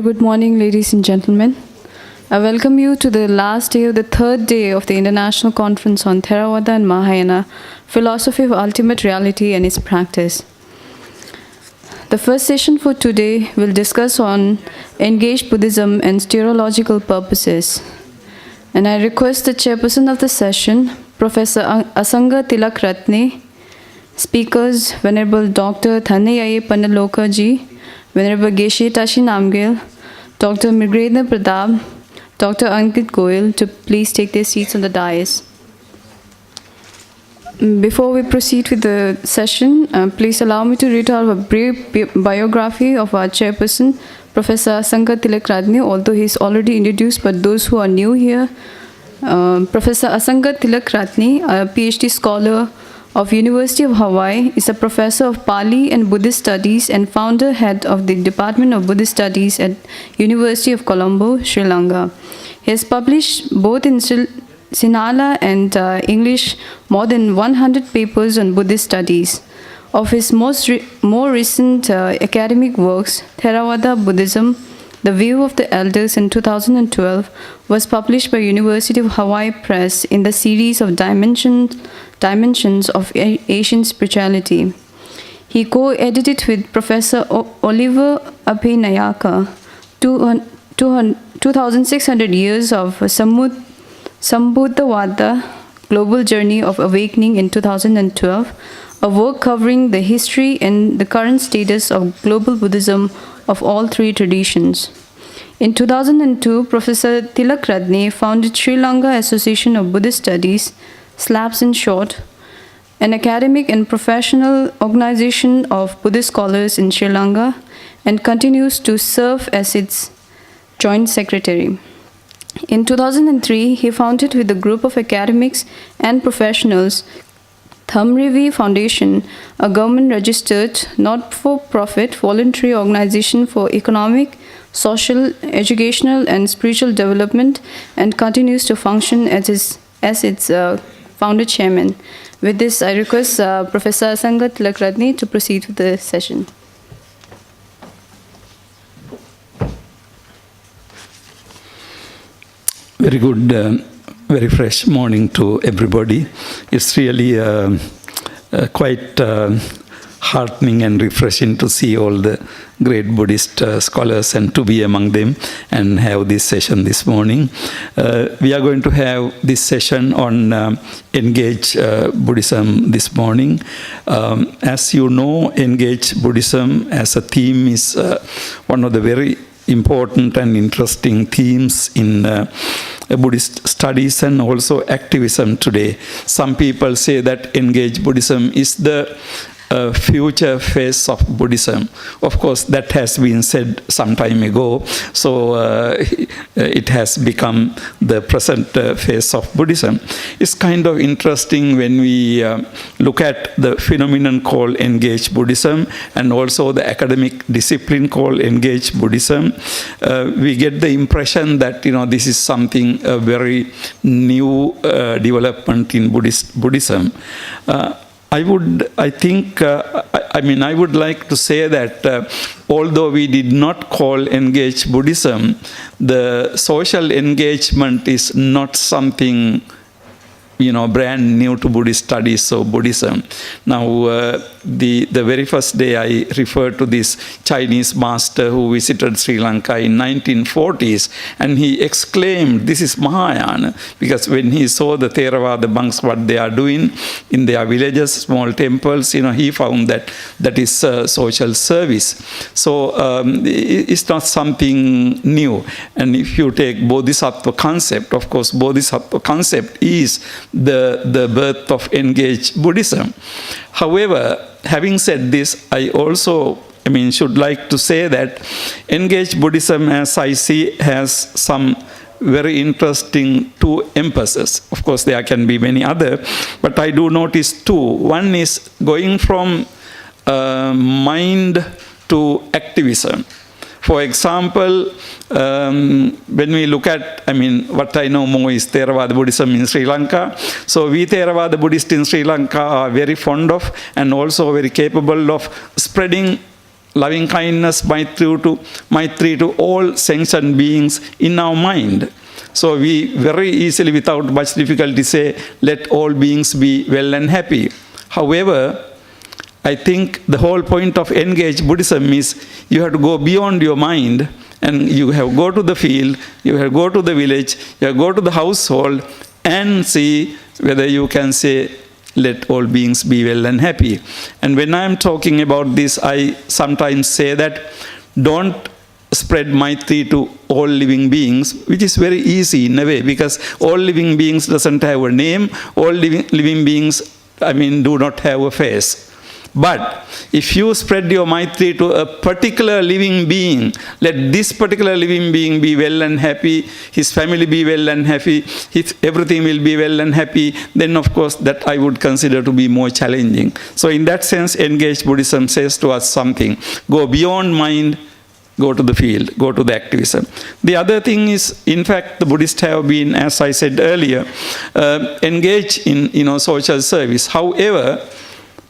very good morning, ladies and gentlemen. I welcome you to the last day of the third day of the International Conference on Theravada Mahayana, Philosophy of Ultimate Reality and its Practice. The first session for today will discuss on engaged Buddhism and stereological purposes. And I request the chairperson of the session, Professor Asanga Tilak Ratne, speakers, Venerable Dr. Thanyaye Panaloka ji, Venerable Geshe Tashi Namgil, Dr. Mrigendra Pratap, Dr. Ankit Goyal to please take their seats on the dais. Before we proceed with the session, please allow me to read out a brief biography of our chairperson, Professor Asanga Tilak Ratne, although he is already introduced, but those who are new here, Professor Asanga Tilak Ratne, a PhD scholar of University of Hawaii, is a professor of Pali and Buddhist Studies and founder head of the Department of Buddhist Studies at University of Colombo, Sri Lanka. He has published both in Sinhala and English more than 100 papers on Buddhist studies. Of his more recent academic works, Theravada Buddhism, The View of the Elders in 2012 was published by University of Hawaii Press in the series of Dimensions of Asian Spirituality. He co-edited with Professor Oliver Abhinayaka 2,600 Years of Sambuddhavada, Global Journey of Awakening in 2012, a work covering the history and the current status of global Buddhism of all three traditions. In 2002, Professor Tilak Ratne founded Sri Lanka Association of Buddhist Studies, SLABS in short, an academic and professional organization of Buddhist scholars in Sri Lanka, and continues to serve as its joint secretary. In 2003, he founded with a group of academics and professionals Thamrivi Foundation, a government-registered, not-for-profit voluntary organization for economic, social, educational, and spiritual development, and continues to function as its founder chairman. With this, I request Professor Asanga Tilak Ratne to proceed with the session. Very good, very fresh morning to everybody. It's really quite heartening and refreshing to see all the great Buddhist scholars and to be among them and have this session this morning. We are going to have this session on engaged Buddhism this morning. As you know, engaged Buddhism as a theme is one of the very important and interesting themes in Buddhist studies and also activism today. Some people say that engaged Buddhism is the future phase of Buddhism. Of course, that has been said some time ago, so it has become the present phase of Buddhism. It's kind of interesting when we look at the phenomenon called engaged Buddhism and also the academic discipline called engaged Buddhism. We get the impression that this is something a very new development in Buddhism. I would like to say that although we did not call engaged Buddhism, the social engagement is not something brand new to Buddhist studies or Buddhism. Now, the very first day I referred to this Chinese master who visited Sri Lanka in 1940s, and he exclaimed, "This is Mahayana," because when he saw the Theravada monks, what they are doing in their villages, small temples, he found that is social service. So it's not something new. And if you take Bodhisattva concept, of course, Bodhisattva concept is the birth of engaged Buddhism. However, having said this, I also should like to say that engaged Buddhism, as I see, has some very interesting two emphases. Of course, there can be many other, but I do notice two. One is going from mind to activism. For example, when we look at, what I know more is Theravada Buddhism in Sri Lanka. So we Theravada Buddhists in Sri Lanka are very fond of and also very capable of spreading loving kindness, Maitri to all sentient beings in our mind. So we very easily, without much difficulty, say, let all beings be well and happy. However, I think the whole point of engaged Buddhism is you have to go beyond your mind, and you have to go to the field, you have to go to the village, you have to go to the household and see whether you can say, let all beings be well and happy. And when I am talking about this, I sometimes say that don't spread Maitri to all living beings, which is very easy in a way, because all living beings doesn't have a name, all living beings, do not have a face. But if you spread your Maitri to a particular living being, let this particular living being be well and happy, his family be well and happy, everything will be well and happy, then of course that I would consider to be more challenging. So in that sense, engaged Buddhism says to us something. Go beyond mind, go to the field, go to the activism. The other thing is, in fact, the Buddhists have been, as I said earlier, engaged in social service. However,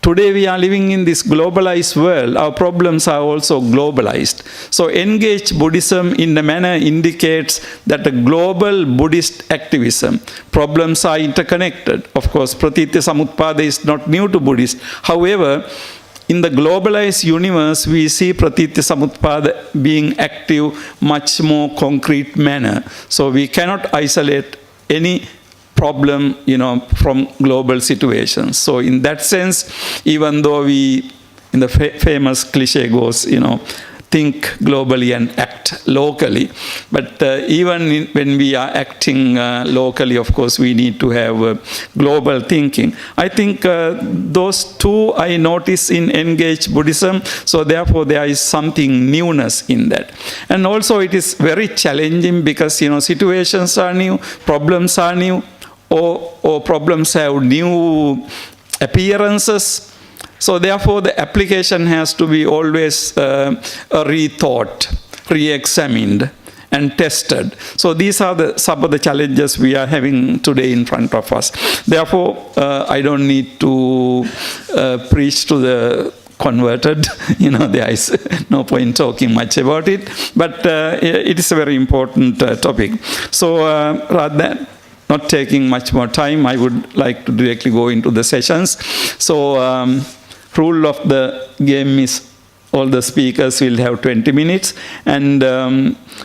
today we are living in this globalized world. Our problems are also globalized. So engaged Buddhism in a manner indicates that a global Buddhist activism, problems are interconnected. Of course, Pratitya Samutpada is not new to Buddhists. However, in the globalized universe, we see Pratitya Samutpada being active much more concrete manner. So we cannot isolate any problem, from global situations. So in that sense, even though we, in the famous cliche goes, think globally and act locally, but even when we are acting locally, of course, we need to have global thinking. I think those two I notice in engaged Buddhism, so therefore there is something newness in that. And also it is very challenging because, situations are new, problems are new, or problems have new appearances. So therefore the application has to be always rethought, re-examined and tested. So these are some of the challenges we are having today in front of us. Therefore, I don't need to preach to the converted, there is no point talking much about it, but it is a very important topic. So rather than not taking much more time, I would like to directly go into the sessions. So rule of the game is all the speakers will have 20 minutes, and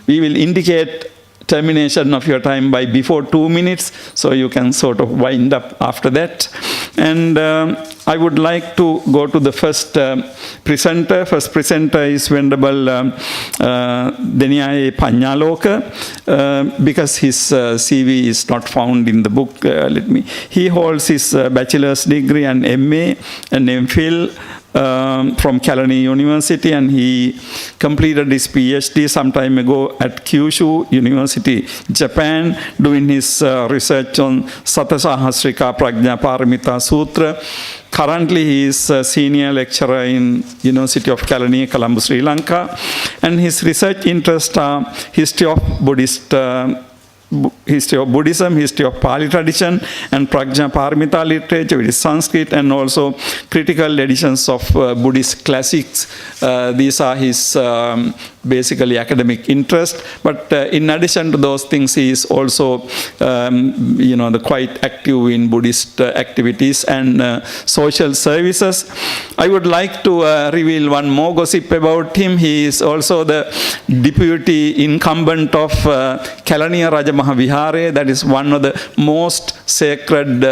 we will indicate termination of your time by before 2 minutes, so you can sort of wind up after that. And I would like to go to the first presenter. First presenter is Venerable Deniyai Panyaloka, because his CV is not found in the book. He holds his bachelor's degree and MA and MPhil from Kalani University, and he completed his PhD some time ago at Kyushu University, Japan, doing his research on Satasahasrika Prajna Paramita Sutra. Currently, he is a senior lecturer in University of Kalani, Colombo, Sri Lanka, and his research interests are history of Buddhism, history of Pali tradition, and Prajna Paramita literature, which is Sanskrit, and also critical editions of Buddhist classics. These are his basically academic interest. But in addition to those things, he is also, quite active in Buddhist activities and social services. I would like to reveal one more gossip about him. He is also the deputy incumbent of Kalaniya Raja Mahavihare. That is one of the most sacred,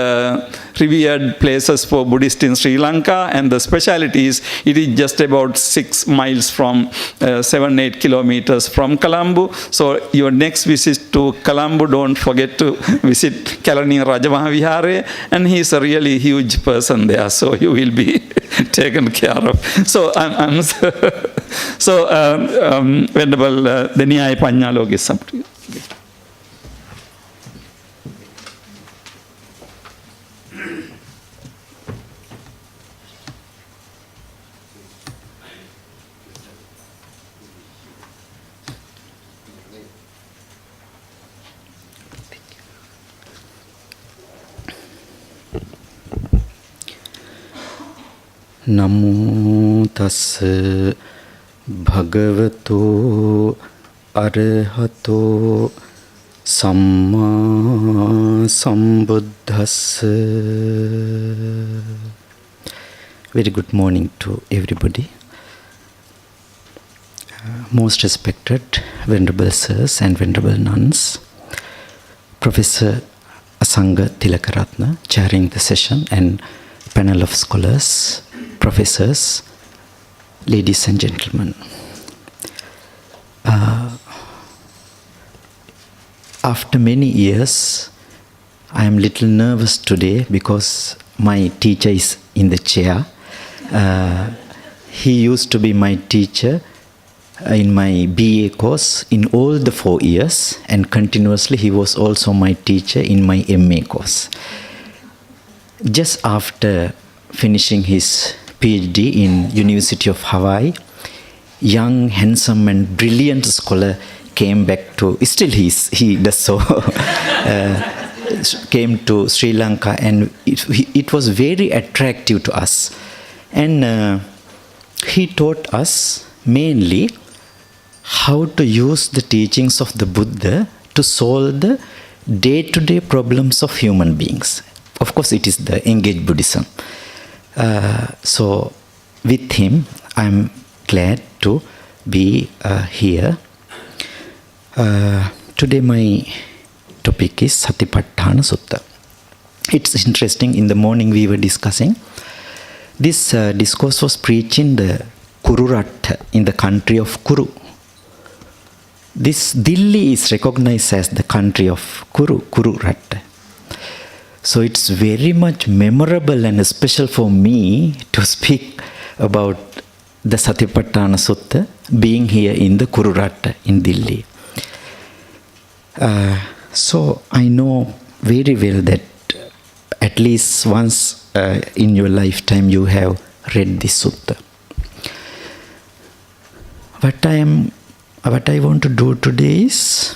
revered places for Buddhists in Sri Lanka. And the speciality is, it is just about 6 miles from 7-8 kilometers from Colombo. So your next visit to Colombo, don't forget to visit Kalaniya Raja Mahavihare. And he is a really huge person there, so you will be taken care of. So Venerable Deniyai Panyaloka is up to you. Namo tassa Bhagavato Arahato Samma Sambuddhassa. Very good morning to everybody. Most respected Venerable Sirs and Venerable Nuns, Professor Asanga Tilakaratna chairing the session, and panel of scholars, professors, ladies and gentlemen. After many years, I am little nervous today because my teacher is in the chair. He used to be my teacher in my BA course in all the 4 years, and continuously he was also my teacher in my MA course. Just after finishing his PhD in University of Hawaii, young, handsome and brilliant scholar came back to, still he does so, came to Sri Lanka, and it was very attractive to us. And he taught us mainly how to use the teachings of the Buddha to solve the day-to-day problems of human beings. Of course, it is the engaged Buddhism. So with him, I'm glad to be here. Today my topic is Satipatthana Sutta. It's interesting, in the morning we were discussing. This discourse was preached in the Kururatta, in the country of Kuru. This Delhi is recognized as the country of Kururatta. So it's very much memorable and special for me to speak about the Satipatthana Sutta being here in the Kururatta in Delhi. So I know very well that at least once in your lifetime you have read this sutta. What I want to do today is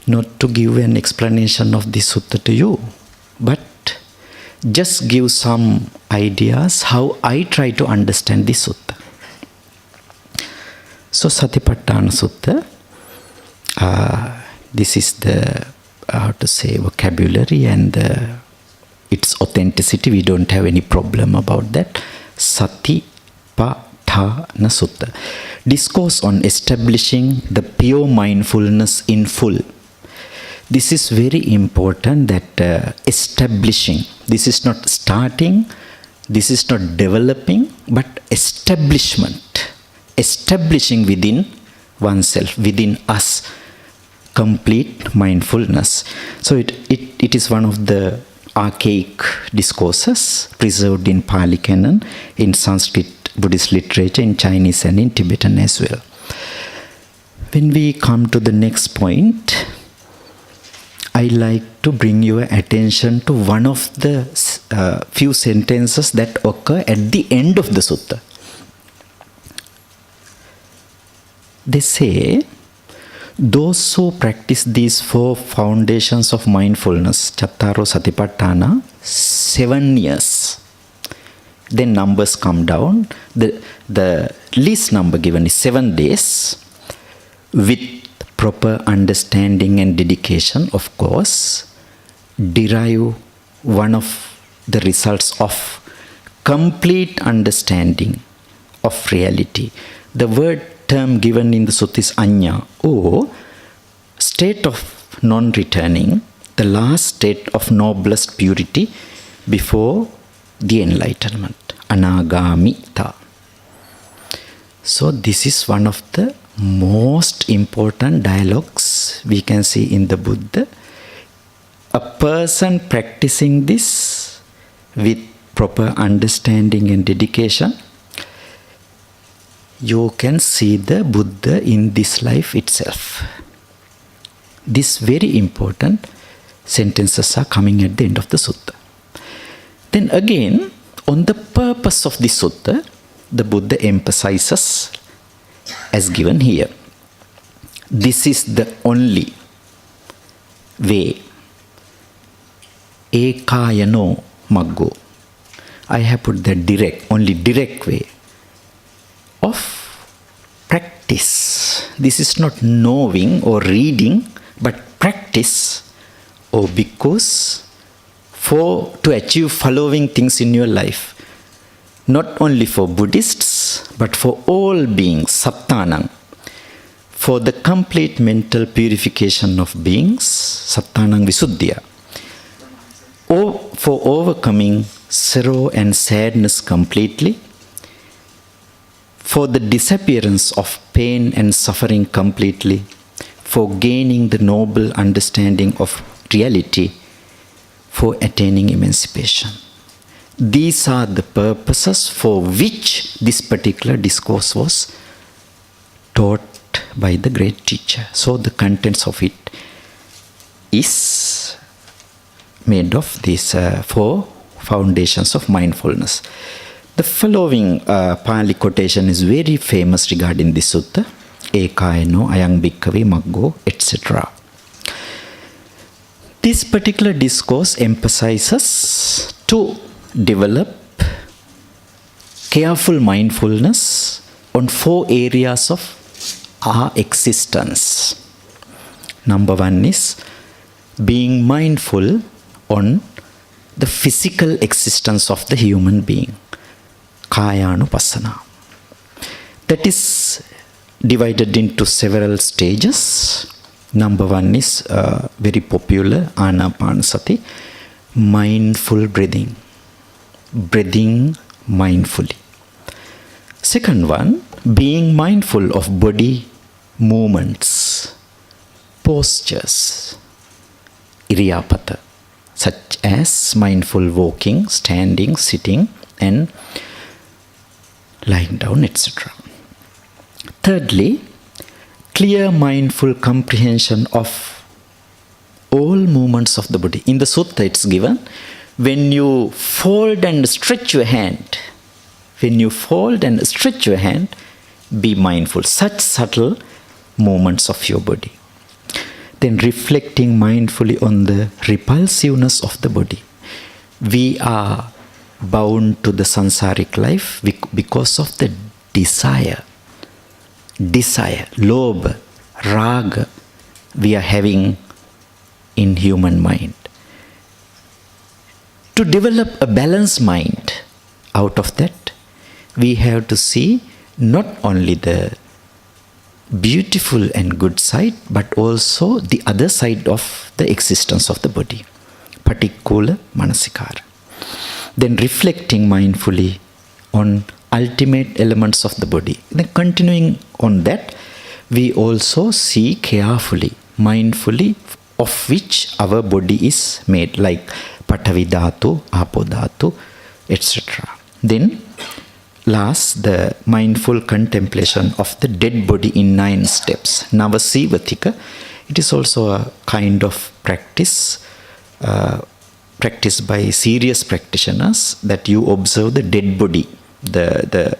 not to give an explanation of this sutta to you, but just give some ideas how I try to understand this sutta. So Satipatthana Sutta, this is the, how to say, vocabulary and its authenticity. We don't have any problem about that. Satipatthana Sutta. Discourse on establishing the pure mindfulness in full. This is very important, that establishing. This is not starting, this is not developing, but establishment. Establishing within oneself, within us, complete mindfulness. So it is one of the archaic discourses preserved in Pali Canon, in Sanskrit Buddhist literature, in Chinese and in Tibetan as well. When we come to the next point, I like to bring your attention to one of the few sentences that occur at the end of the sutta. They say, those who practice these 4 foundations of mindfulness, Chattaro Satipatthana, 7 years. Then numbers come down. The least number given is 7 days. With proper understanding and dedication, of course, derive one of the results of complete understanding of reality. The word term given in the sutta is anya, or state of non-returning, the last state of noblest purity before the enlightenment, anagamita. So this is one of the most important dialogues we can see in the Buddha. A person practicing this with proper understanding and dedication, you can see the Buddha in this life itself. These very important sentences are coming at the end of the sutta. Then again, on the purpose of this sutta, the Buddha emphasizes as given here. This is the only way. Ekayano maggo. I have put the only direct way of practice. This is not knowing or reading, but practice. Or because to achieve following things in your life, not only for Buddhists, but for all beings, Sattanang. For the complete mental purification of beings, Sattanang Visuddhya. Or for overcoming sorrow and sadness completely, for the disappearance of pain and suffering completely, for gaining the noble understanding of reality, for attaining emancipation. These are the purposes for which this particular discourse was taught by the great teacher. So the contents of it is made of these 4 foundations of mindfulness. The following Pali quotation is very famous regarding this sutta. Ekayano ayang bhikkhave maggo, etc. This particular discourse emphasizes to develop careful mindfulness on 4 areas of our existence. Number 1 is being mindful on the physical existence of the human being. Kayanupassana. That is divided into several stages. Number 1 is very popular, Anapanasati, mindful breathing. Breathing mindfully. Second one, being mindful of body movements, postures, iriyapata, such as mindful walking, standing, sitting, and lying down, etc. Thirdly, clear mindful comprehension of all movements of the body. In the sutta it's given, when you fold and stretch your hand, be mindful. Such subtle movements of your body. Then reflecting mindfully on the repulsiveness of the body. We are bound to the sansaric life because of the desire, lobha, raga we are having in human mind. To develop a balanced mind out of that, we have to see not only the beautiful and good side, but also the other side of the existence of the body. Patikula manasikara. Then reflecting mindfully on ultimate elements of the body. Then continuing on that, we also see carefully, mindfully, of which our body is made, like Patavi Dhatu, Apo Dhatu, etc. Then last, the mindful contemplation of the dead body in 9 steps. Navasivatika. It is also a kind of practice practiced by serious practitioners, that you observe the dead body. The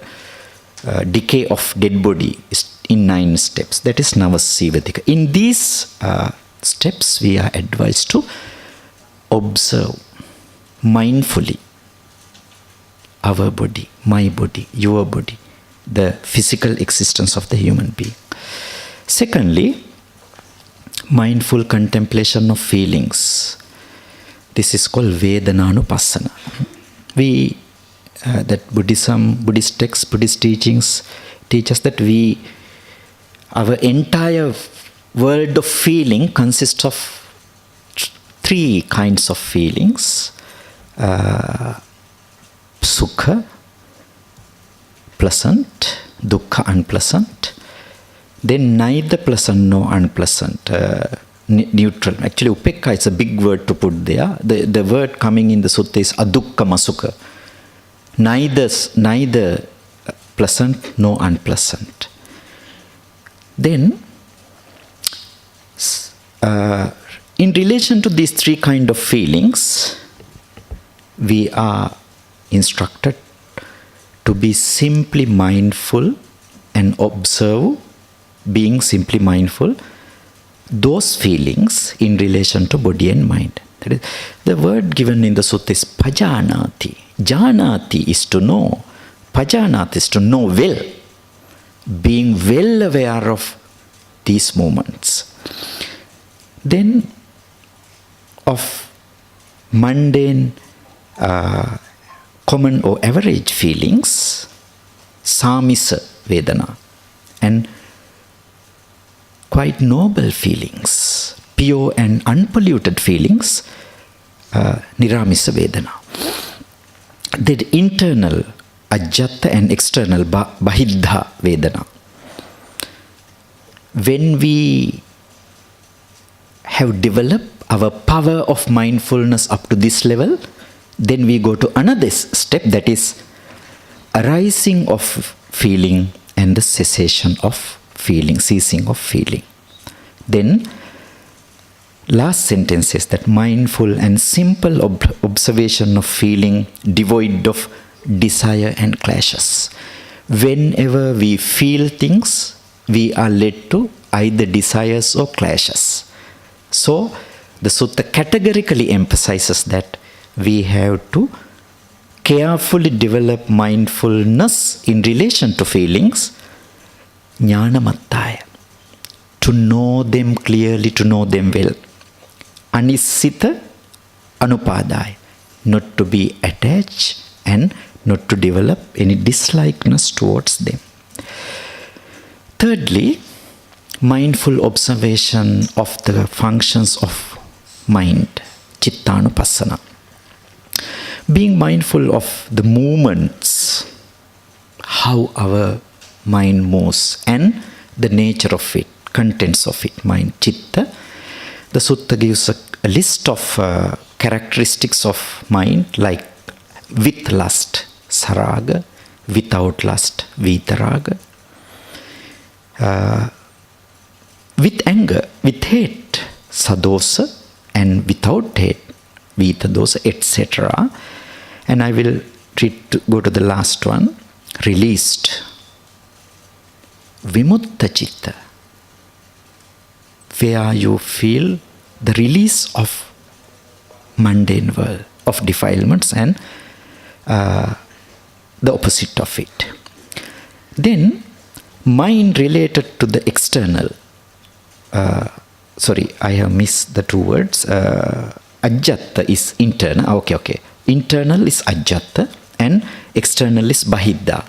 decay of dead body is in 9 steps. That is Navasivatika. In these steps, we are advised to observe mindfully our body, my body, your body, the physical existence of the human being. Secondly, mindful contemplation of feelings. This is called Vedananupassana. That Buddhism, Buddhist texts, Buddhist teachings teach us that our entire world of feeling consists of 3 kinds of feelings. Sukha, pleasant, dukkha, unpleasant. Then neither pleasant nor unpleasant, neutral. Actually, upekka is a big word to put there. The word coming in the sutta is adukkha masukha. Neither pleasant nor unpleasant. Then, in relation to these 3 kind of feelings, we are instructed to be simply mindful and observe, being simply mindful, those feelings in relation to body and mind. That is, the word given in the sutta is pajanati. Janati is to know. Pajanati is to know well. being well aware of these moments. Then of mundane, common or average feelings, samisa vedana, and quite noble feelings, pure and unpolluted feelings, niramisa vedana. The internal ajjata and external bahiddha vedana. When we have developed our power of mindfulness up to this level, then we go to another step, that is arising of feeling and the cessation of feeling, ceasing of feeling. Then last sentence says that mindful and simple observation of feeling devoid of desire and clashes. Whenever we feel things, we are led to either desires or clashes. So the sutta categorically emphasizes that we have to carefully develop mindfulness in relation to feelings, jnanamattaya, to know them clearly, to know them well. Anissita anupadaya, not to be attached and not to develop any dislikeness towards them. Thirdly, mindful observation of the functions of mind, chittanupassana. Being mindful of the movements, how our mind moves, and the nature of it, contents of it, mind, chitta. The sutta gives a list of characteristics of mind, like with lust, saraga, without lust, vitaraga, with anger, with hate, sadosa, and without hate, vitadosa, etc. And I will go to the last one, released, vimutta chitta, where you feel the release of mundane world, of defilements, and the opposite of it. Then mind related to the external. Sorry, I have missed the two words. Ajjata is internal. Okay. Internal is ajjata and external is bahiddha.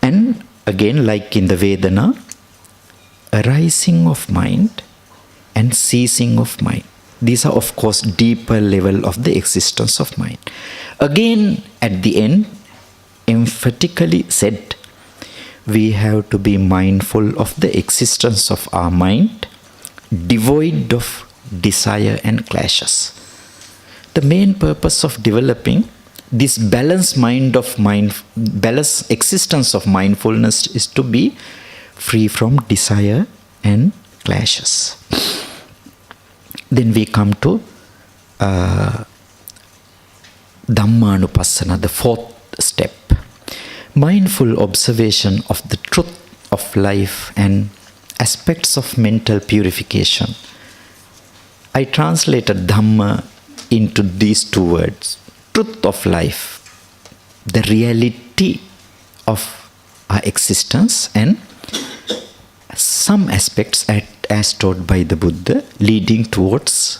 And again, like in the Vedana, arising of mind and ceasing of mind. These are, of course, deeper level of the existence of mind. Again, at the end, emphatically said, we have to be mindful of the existence of our mind, devoid of desire and clashes. The main purpose of developing this balanced balanced existence of mindfulness is to be free from desire and clashes. Then we come to Dhammanupassana, the fourth step. Mindful observation of the truth of life and aspects of mental purification. I translated Dhamma into these two words. Truth of life, the reality of our existence, and some aspects as taught by the Buddha leading towards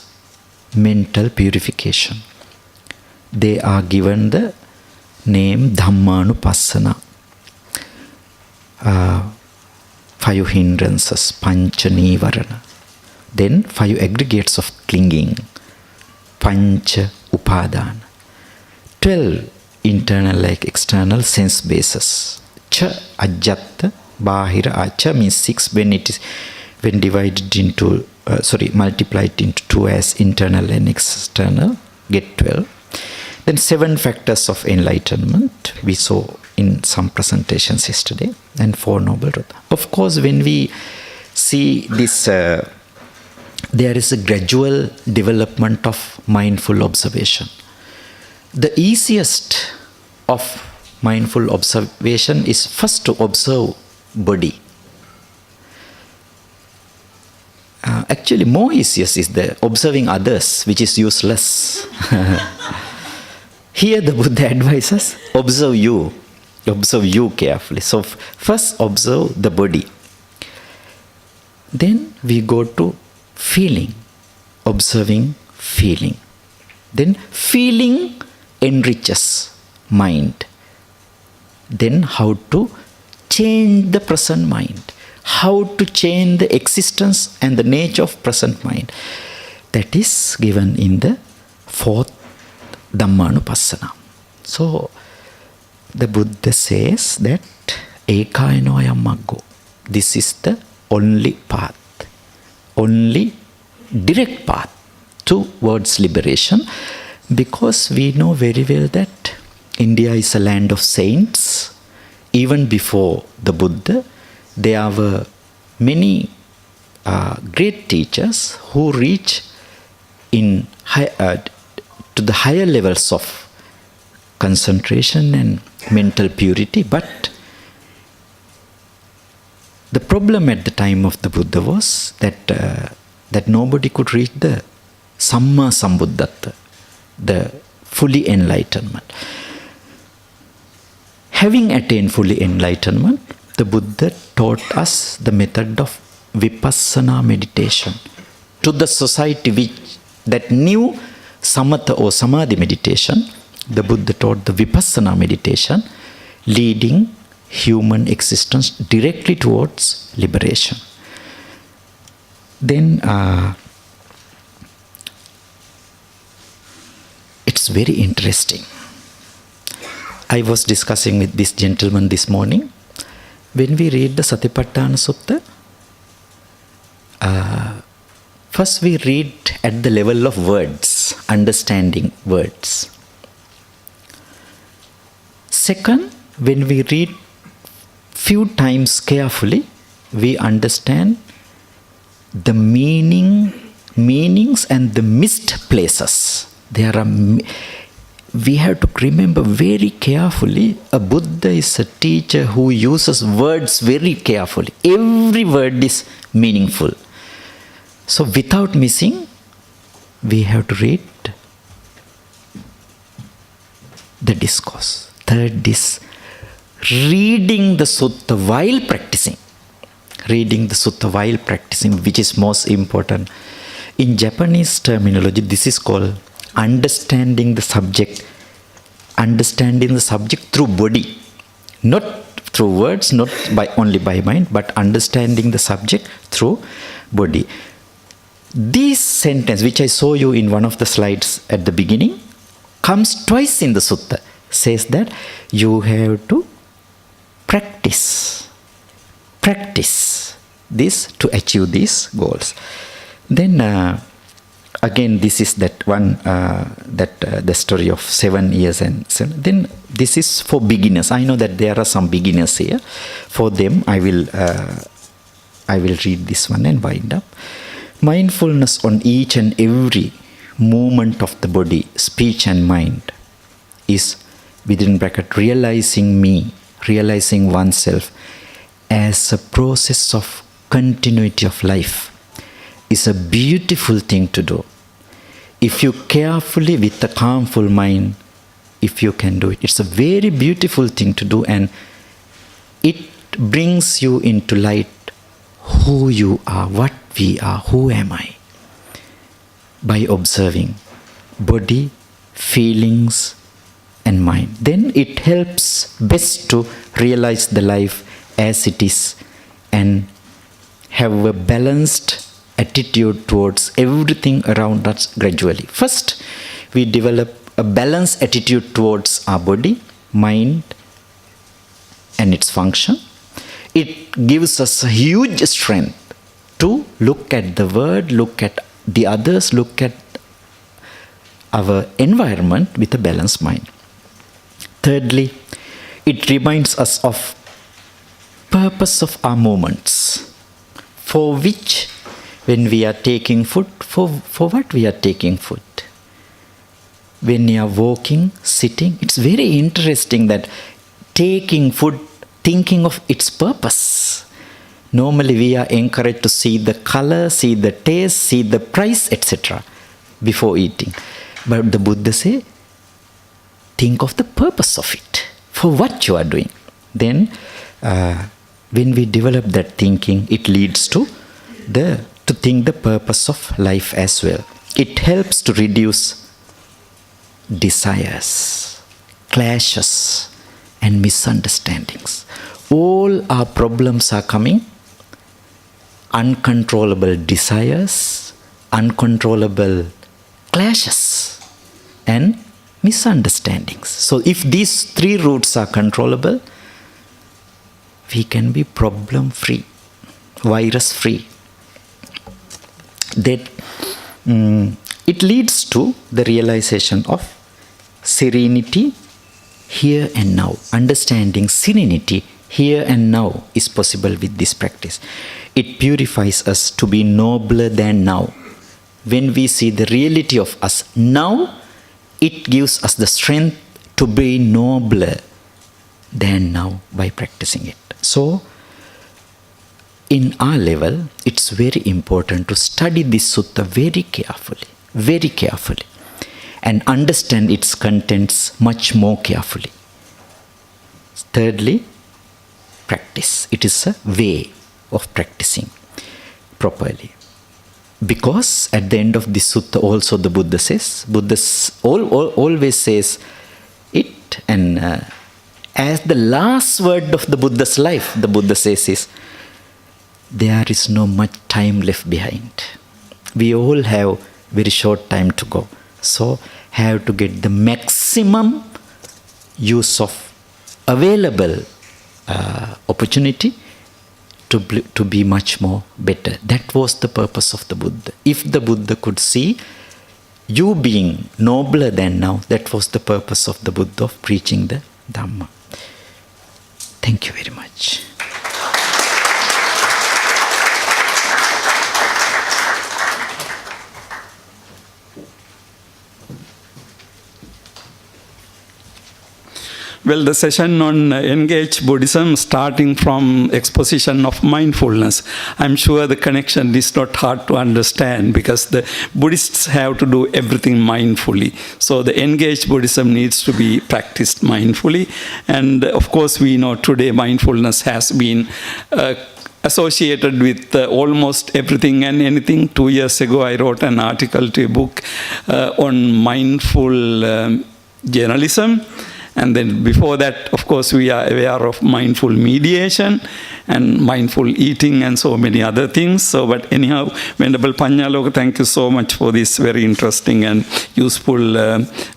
mental purification. They are given the name Dhammanupassana. 5 hindrances, pancha nivarana. Then 5 aggregates of clinging, pancha upadana. 12 internal like external sense bases. Cha ajjata, bahira acha means 6 when divided into multiplied into 2 as internal and external, get 12. Then 7 factors of enlightenment we saw in some presentations yesterday, and 4 noble truths. Of course, when we see this, there is a gradual development of mindful observation. The easiest of mindful observation is first to observe body. Actually, more easiest is the observing others, which is useless. Here the Buddha advises, observe you. Observe you carefully. So first observe the body. Then we go to feeling, observing feeling. Then feeling enriches mind. Then how to change the present mind. How to change the existence and the nature of present mind. That is given in the fourth Dhammanupassana. So the Buddha says that ekayanoyam maggo. This is the only path, only direct path towards liberation, because we know very well that India is a land of saints. Even before the Buddha, there were many great teachers who reach in to the higher levels of concentration and mental purity. But the problem at the time of the Buddha was that nobody could reach the Samma Sambuddhatta, the fully enlightenment. Having attained fully enlightenment, the Buddha taught us the method of vipassana meditation to the society that knew samatha or samadhi meditation. The Buddha taught the vipassana meditation, leading human existence directly towards liberation. Then it's very interesting. I was discussing with this gentleman this morning. When we read the Satipatthana Sutta, first we read at the level of words, understanding words. Second, when we read few times carefully, we understand the meanings and the missed places. We have to remember very carefully, a Buddha is a teacher who uses words very carefully. Every word is meaningful. So without missing, we have to read the discourse. Third is reading the sutta while practicing. Reading the sutta while practicing, which is most important. In Japanese terminology, this is called understanding the subject through body, not through words, not only by mind, but understanding the subject through body. This sentence, which I saw you in one of the slides at the beginning, comes twice in the sutta. Says that you have to practice this to achieve these goals. Then again, this is that one, the story of 7 years and 7. Then this is for beginners. I know that there are some beginners here. For them, I will read this one and wind up. Mindfulness on each and every movement of the body, speech and mind is, within bracket, realizing oneself as a process of continuity of life is a beautiful thing to do. If you carefully, with a calmful mind, if you can do it, it's a very beautiful thing to do, and it brings you into light who you are, what we are, who am I, by observing body, feelings, and mind. Then it helps best to realize the life as it is and have a balanced attitude towards everything around us gradually. First, we develop a balanced attitude towards our body, mind, and its function. It gives us a huge strength to look at the world, look at the others, look at our environment with a balanced mind. Thirdly, it reminds us of purpose of our movements, for which, when we are taking food, for what we are taking food. When you are walking, sitting, it's very interesting that taking food, thinking of its purpose. Normally we are encouraged to see the color, see the taste, see the price, etc. before eating. But the Buddha say, think of the purpose of it, for what you are doing. Then when we develop that thinking, it leads to think the purpose of life as well. It helps to reduce desires, clashes, and misunderstandings. All our problems are coming. Uncontrollable desires, uncontrollable clashes, and misunderstandings. So if these three roots are controllable, we can be problem-free, virus-free. That it leads to the realization of serenity here and now. Understanding serenity here and now is possible with this practice. It purifies us to be nobler than now. When we see the reality of us now, it gives us the strength to be nobler than now by practicing it. So, in our level, it's very important to study this sutta very carefully, and understand its contents much more carefully. Thirdly, practice. It is a way of practicing properly. Because at the end of this sutta also the Buddha always says it, and as the last word of the Buddha's life, the Buddha says is, there is no much time left behind. We all have very short time to go. So have to get the maximum use of available opportunity to be much more better. That was the purpose of the Buddha. If the Buddha could see you being nobler than now, that was the purpose of the Buddha of preaching the Dhamma. Thank you very much. Well, the session on Engage Buddhism, starting from exposition of mindfulness. I'm sure the connection is not hard to understand because the Buddhists have to do everything mindfully. So the Engage Buddhism needs to be practiced mindfully. And of course, we know today mindfulness has been associated with almost everything and anything. 2 years ago, I wrote an article to a book on mindful journalism. And then before that, of course, we are aware of mindful mediation and mindful eating and so many other things. So, but anyhow, Venerable Panyaloka, thank you so much for this very interesting and useful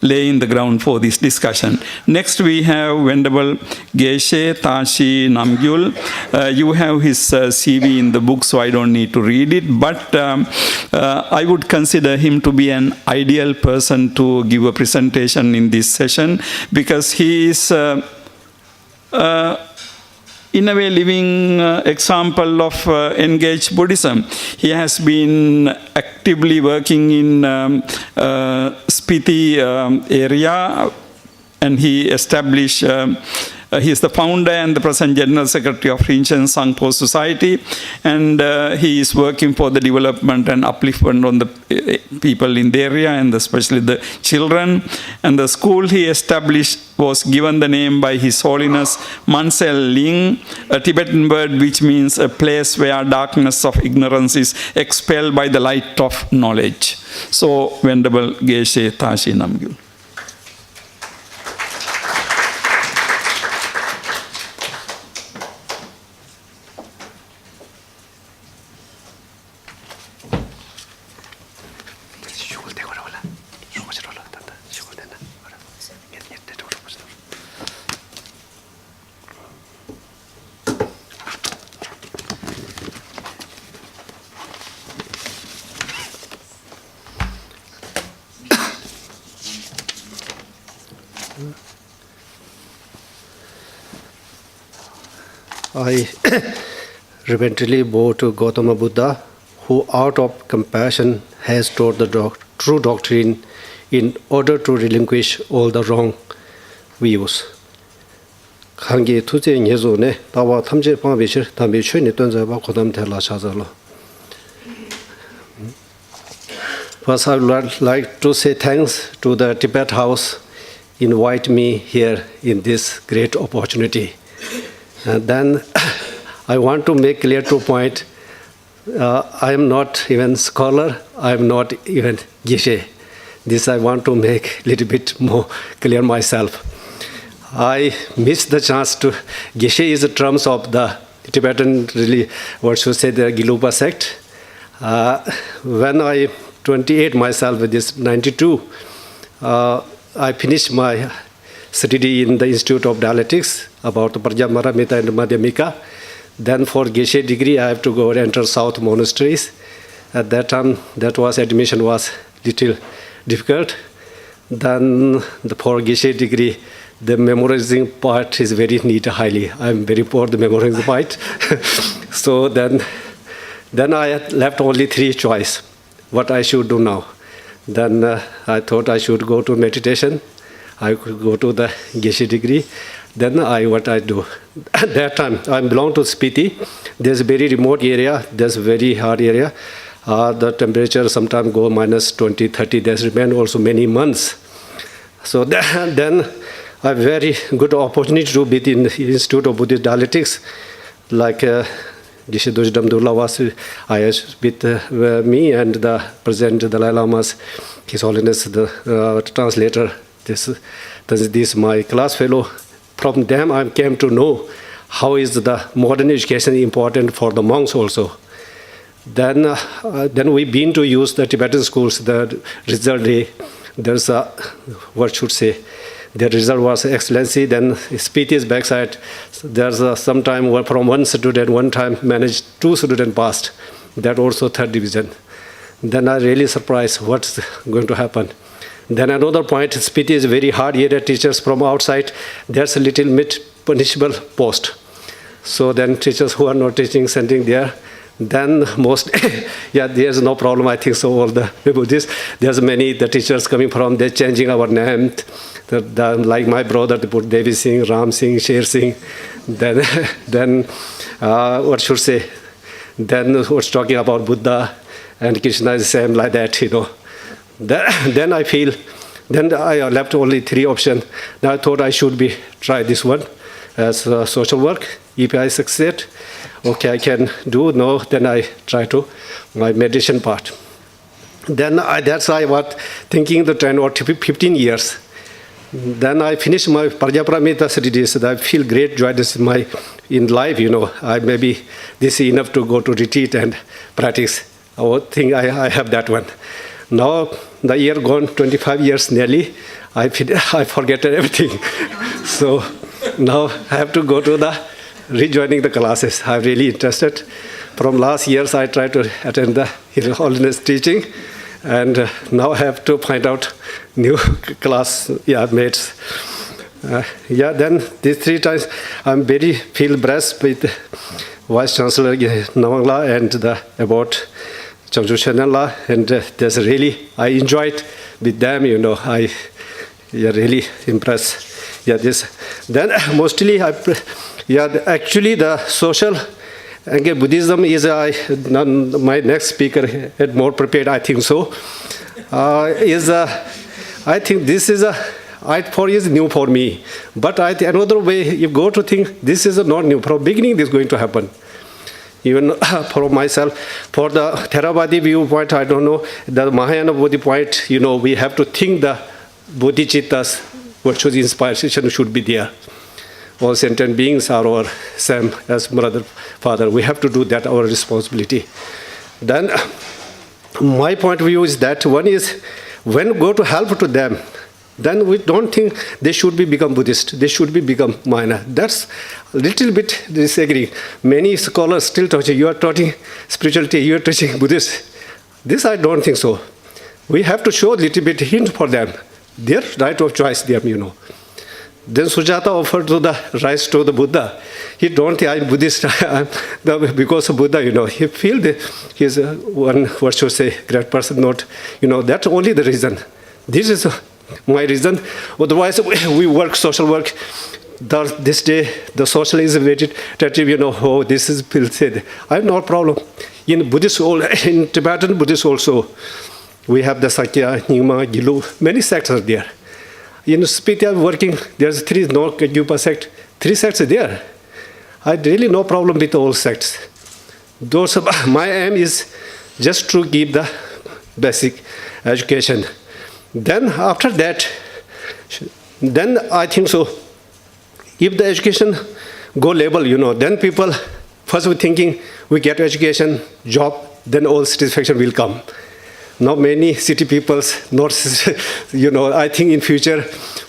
laying the ground for this discussion. Next, we have Venerable Geshe Tashi Namgyul. You have his CV in the book, so I don't need to read it. But I would consider him to be an ideal person to give a presentation in this session because he is in a way living example of engaged Buddhism. He has been actively working in Spiti area, and he established he is the founder and the present General Secretary of Rinchen Sangpo Society, and he is working for the development and upliftment on the people in the area, and especially the children. And the school he established was given the name by His Holiness Mansel Ling, a Tibetan word which means a place where darkness of ignorance is expelled by the light of knowledge. So, Venerable Geshe Tashi Namgyul. I reverently bow to Gautama Buddha, who out of compassion has taught the true doctrine in order to relinquish all the wrong views. Kangi tuze nyezo ne tawa tamje pangabishir tambi chuni tunza ba kodam tela chazalo. First, I would like to say thanks to the Tibet House invite me here in this great opportunity. Then I want to make clear 2 points. I am not even scholar. I am not even geshe. This I want to make a little bit more clear myself. I missed the chance to. Geshe is the terms of the Tibetan, really, what should say, the Gelupa sect. When I 28 myself, with this 92, I finished my study in the Institute of Dialectics about Prajamaramita and Madhyamika. Then for Geshe degree, I have to go and enter South monasteries. At that time, admission was little difficult. Then for Geshe degree, the memorizing part is very neat, highly. I'm very poor at the memorizing part. So then I had left only 3 choices, what I should do now. Then I thought I should go to meditation. I could go to the Geshe degree. Then what I do. At that time, I belong to Spiti. There's a very remote area. There's a very hard area. The temperature sometimes go minus 20, 30. There's remain also many months. So then a very good opportunity to be in the Institute of Buddhist Dialectics, like Geshe Doji Damdullah was with me and the President Dalai Lama's, His Holiness, the translator. This is my class fellow. From them, I came to know how is the modern education important for the monks also. Then we been to use the Tibetan schools. The result day, there's a, what should say, the result was excellency. Then Spiti's backside, there's sometime from one student, one time managed 2 students passed. That also 3rd division. Then I really surprised what's going to happen. Then another point, Spiti is very hard area. Teachers from outside, there's a little bit punishable post. So then teachers who are not teaching, sending there. Then most, there's no problem, I think so, all the Buddhists. There's many, the teachers coming from, they're changing our name. Like my brother, they put Devi Singh, Ram Singh, Sher Singh. Then what should say? Then what's talking about Buddha and Krishna is the same like that, Then I feel, then I left only 3 options. Now I thought I should try this one as social work. If I succeed, okay, I can do. No, then I try to my meditation part. Then that's why I was thinking the 10 or 15 years. Then I finished my Prajaparamita studies. I feel great joy in life, I maybe this is enough to go to retreat and practice. I think I have that one. Now, the year gone, 25 years nearly, I forget everything. So now I have to go to rejoining the classes. I'm really interested. From last years, I tried to attend the His Holiness teaching. And now I have to find out new class mates. Then these 3 times, I'm very feel blessed with Vice Chancellor Nawangla and about Changchu Shenala, and there's really, I enjoyed with them, I really impressed. Then mostly, actually the social Buddhism is, my next speaker had more prepared, I think so, I think this is is new for me. But another way, you go to think, this is not new. From beginning, this is going to happen. Even for myself, for the Theravada viewpoint, I don't know, the Mahayana Bodhi point, we have to think the bodhicittas, what should inspiration should be there. All sentient beings are our same as mother, father. We have to do that, our responsibility. Then my point of view is that one is, when we go to help to them, then we don't think they should become Buddhist. They should become minor. That's a little bit disagreeing. Many scholars still teaching, you are teaching spirituality, you are teaching Buddhist. This I don't think so. We have to show a little bit hint for them. Their right of choice, them, Then Sujata offered to the rice to the Buddha. He don't think I'm Buddhist because of Buddha, He feel he's one, what should say, great person, not, that's only the reason. This is my reason. Otherwise, we work, social work. This day, the social is vegetative, this is said. I have no problem. In Buddhist, in Tibetan Buddhist also, we have the Sakya, Nyingma, Gilu, many sects are there. In Spiti I'm working, there's 3, no Juniper sect, 3 sects are there. I really no problem with all sects. Those my aim is just to give the basic education. Then after that, then I think so. If the education go level, then people first we thinking we get education, job, then all satisfaction will come. Now many city peoples, not, I think in future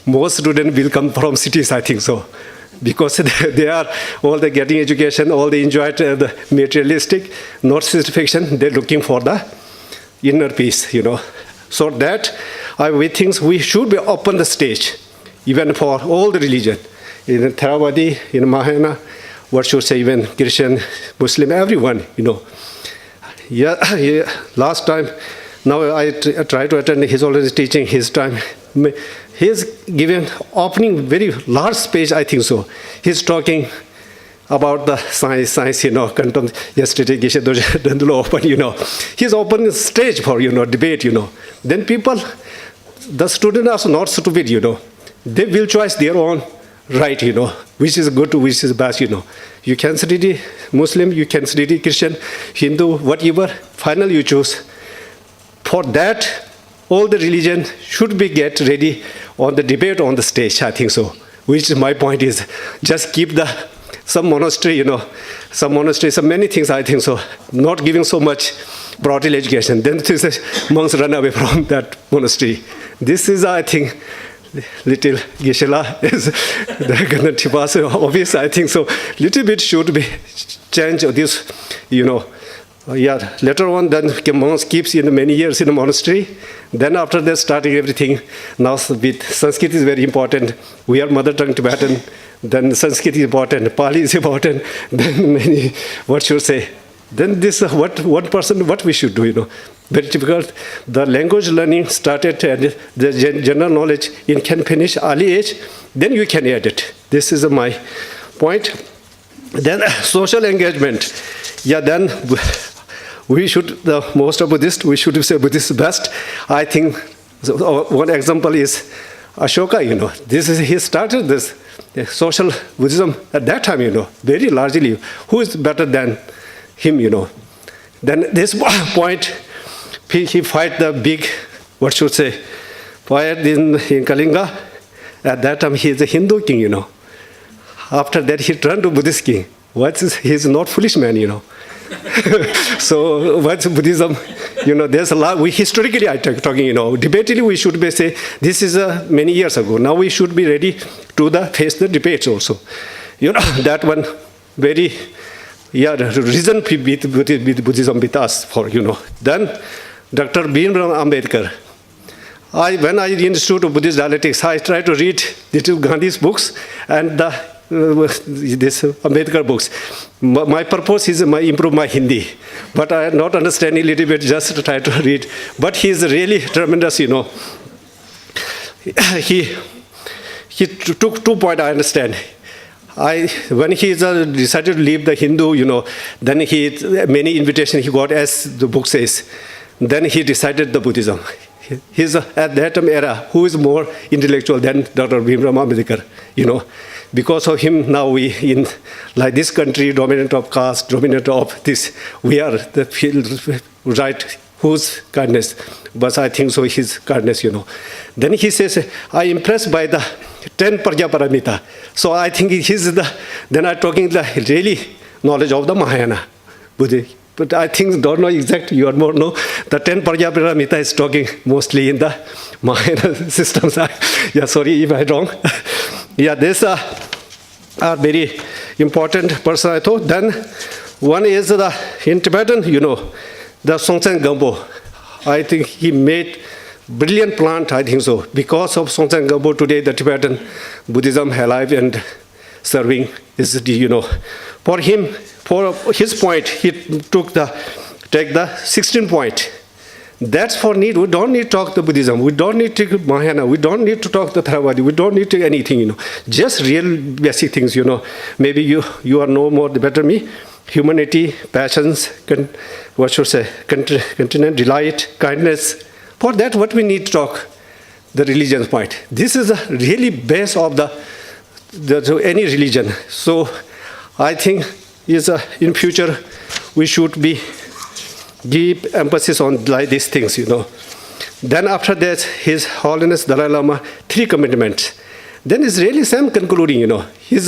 most students will come from cities, I think so. Because they are all the getting education, all the enjoy the materialistic, not satisfaction, they're looking for the inner peace, So that we think we should be open the stage, even for all the religion. In Theravada, in Mahayana, what should say, even Christian, Muslim, everyone, Yeah, last time, now I try to attend his already teaching his time. He's given opening very large space, I think so. He's talking about the science, yesterday, open, He's open stage for, debate, Then people, the students are not stupid, They will choose their own right, which is good, which is bad, You can study Muslim, you can study Christian, Hindu, whatever, finally you choose. For that, all the religion should be get ready on the debate on the stage, I think so. Which my point is, just keep some monastery, some monastery, some many things, I think so. Not giving so much broadly education. Then monks run away from that monastery. This is, I think, little Geshe-la is the obvious, I think so. Little bit should be change this, Yeah, later on, then monks keeps in many years in the monastery. Then after that, starting everything. Now with Sanskrit is very important. We are mother tongue Tibetan. Then Sanskrit is important. Pali is important. Then many, what should say? Then this what one person what we should do, Very difficult. The language learning started and the general knowledge can finish early age. Then you can add it. This is my point. Then social engagement. Yeah, then we should, most of Buddhists, we should say Buddhist best. I think one example is Ashoka, he started this social Buddhism at that time, very largely. Who is better than him, Then this point, he fight the big, what should say, fight in Kalinga. At that time, he is a Hindu king, After that, he turned to Buddhist king. He is not foolish man, So what's Buddhism? There's a lot. We historically are talking. Debatably we should be say this is many years ago. Now we should be ready to face the debates also. That one very reason with Buddhism with us for Then Dr. Bhimrao Ambedkar. When I in the Institute of Buddhist Dialectics, I try to read Gandhi's books and this Ambedkar books. My purpose is improve my Hindi, but I not understanding a little bit, just to try to read. But he is really tremendous, He took 2 points, I understand. When he decided to leave the Hindu, then many invitations he got, as the book says. Then he decided the Buddhism. He's at that era, who is more intellectual than Dr. Bhimrao Ambedkar, Because of him, now we in like this country, dominant of caste, dominant of this, we are the field right. Whose kindness? But I think so. His kindness, Then he says, I impressed by the 10 Paramita. So I think he's then I'm talking the really knowledge of the Mahayana Buddhism. But I think don't know exact. You are more know the 10 Paramita is talking mostly in the Mahayana systems. Sorry if I'm wrong. These are very important person, I thought. Then one is in Tibetan, the Songtsen Gampo. I think he made brilliant plant, I think so. Because of Songtsen Gampo, today the Tibetan Buddhism alive and serving is, For him, for his point, he take the 16 point. That's for need. We don't need to talk the Buddhism. We don't need to Mahayana. We don't need to talk the Theravada. We don't need to anything, Just real basic things, Maybe you are no more better me. Humanity, passions, continent, delight, kindness. For that, what we need to talk, the religion's point. This is the really base of the any religion. So I think is in future we should be give emphasis on like these things, Then after that, His Holiness Dalai Lama, 3 commitments. Then it's really same concluding, He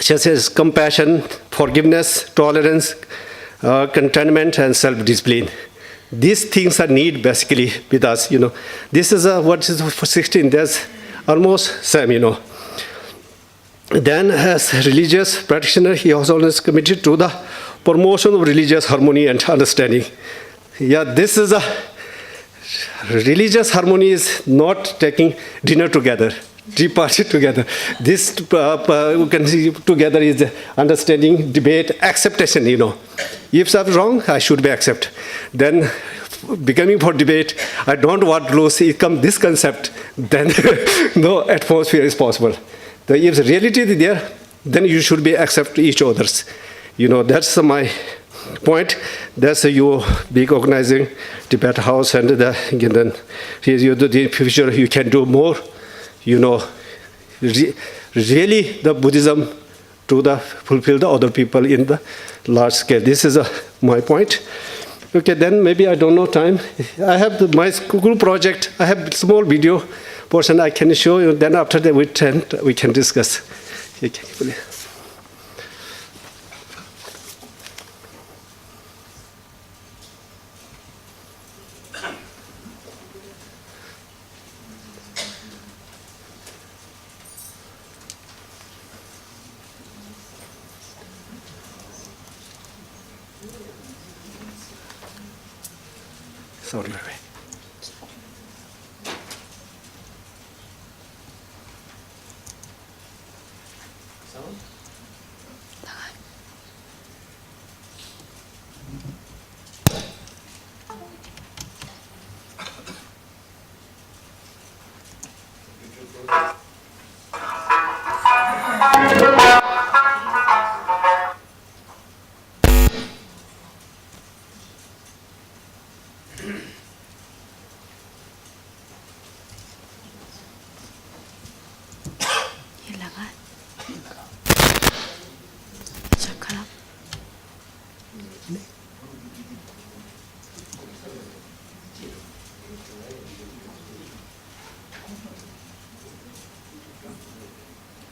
says compassion, forgiveness, tolerance, contentment, and self-discipline. These things are need basically with us, This is what is for 16. That's almost same, Then as religious practitioner, he also is committed to the promotion of religious harmony and understanding. Yeah, this is a religious harmony is not taking dinner together, tea party together. This we can see together is understanding, debate, acceptation, If I'm wrong, I should be accept. Then becoming for debate, I don't want to lose, this concept, then no atmosphere is possible. If the reality is there, then you should be accept each other's. That's my point. That's you big organizing Tibet House, and then in the future you can do more. Really the Buddhism to fulfill the other people in the large scale. This is my point. Okay, then maybe I don't know time. I have my school project. I have small video portion I can show you. Then after that we can discuss. Okay, sorry.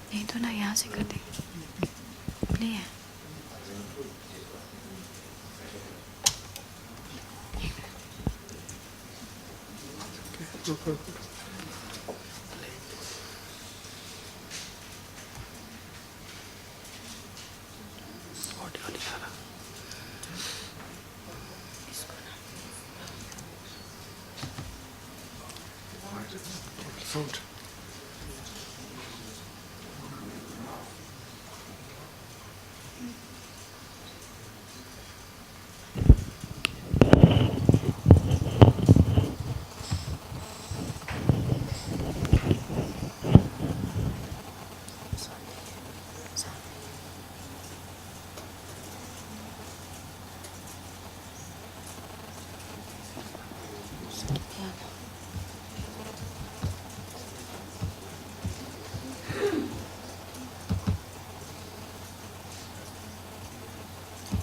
नहीं तो ना यहाँ से कर they play है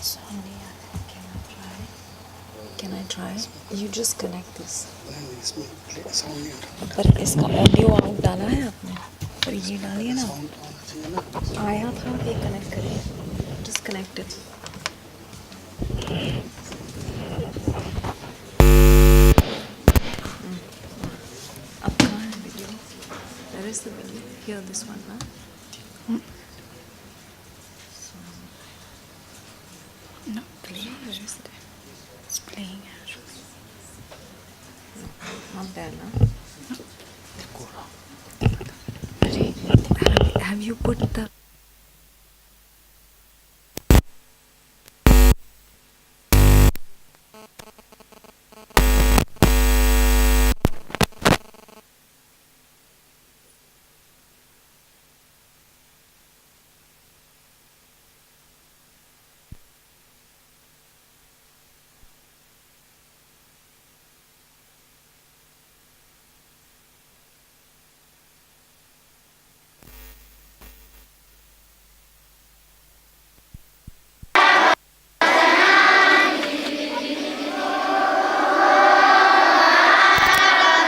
Sound. Can I try? You just connect this. पर इसका audio out डाला है आपने पर ये डालिए ना आया था ये कनेक्ट करिए just connect it. अब कहाँ है video? Where is the video? Here, this one, ना? No, play. Where is it? It's playing. Not there, no? Have you put the...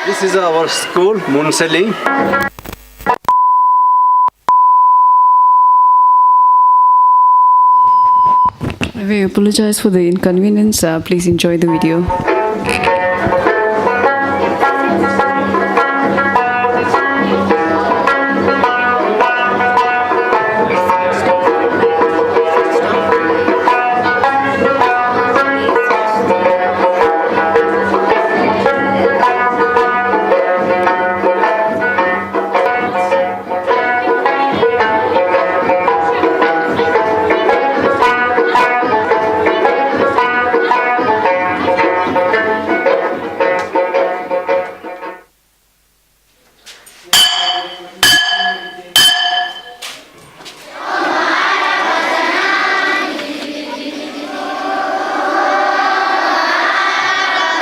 This is our school, Munseling. We apologize for the inconvenience. Please enjoy the video.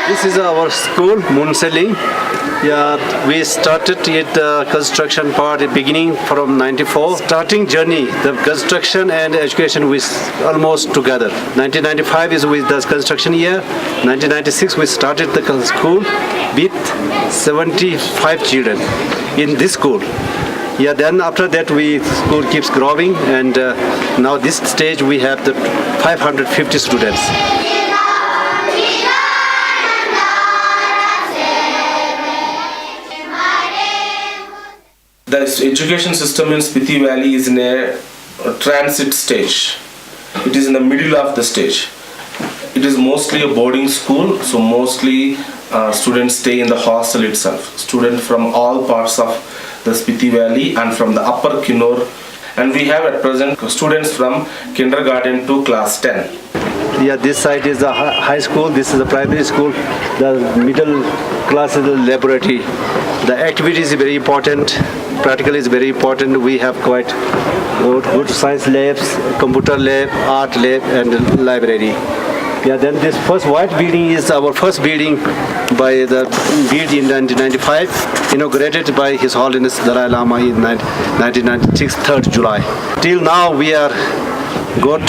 This is our school, Munseling. Yeah, we started it the construction part at beginning from 94. Starting journey, the construction and education was almost together. 1995 is with the construction year. 1996 we started the school with 75 children in this school. Yeah, then after that school keeps growing, and now this stage we have the 550 students. The education system in Spiti Valley is in a transit stage. It is in the middle of the stage. It is mostly a boarding school, so mostly students stay in the hostel itself. Students from all parts of the Spiti Valley and from the upper Kinnour. And we have at present students from kindergarten to class 10. Yeah, this side is the high school, this is the primary school, the middle class is the laboratory. The activity is very important, practical is very important. We have quite good science labs, computer lab, art lab and library. Yeah, then this first white building is our first building by the built in 1995, inaugurated by His Holiness Dalai Lama in 1996, 3rd July. Till now we are got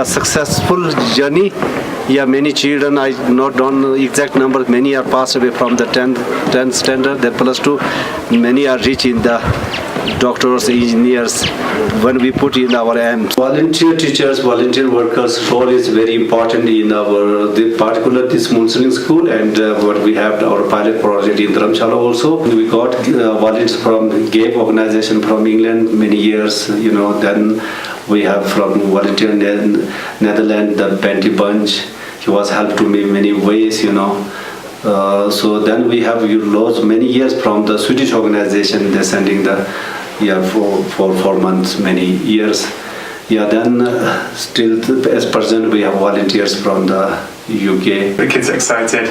successful journey. Yeah, many children, I don't know exact number, many are passed away from the 10th standard, then plus 2. Many are rich in the doctors, engineers, when we put in our aims. Volunteer teachers, volunteer workers' role is very important in our, particular this Munseling school, and what we have our pilot project in Dharamshala also. We got volunteers from GAPE organization from England many years, then we have from volunteer Netherlands, the Benty Bunch. He was helped to me in many ways, so then we have lost many years from the Swedish organization. They're sending the for 4 months, many years. Yeah, then still as present we have volunteers from the UK. The kids are excited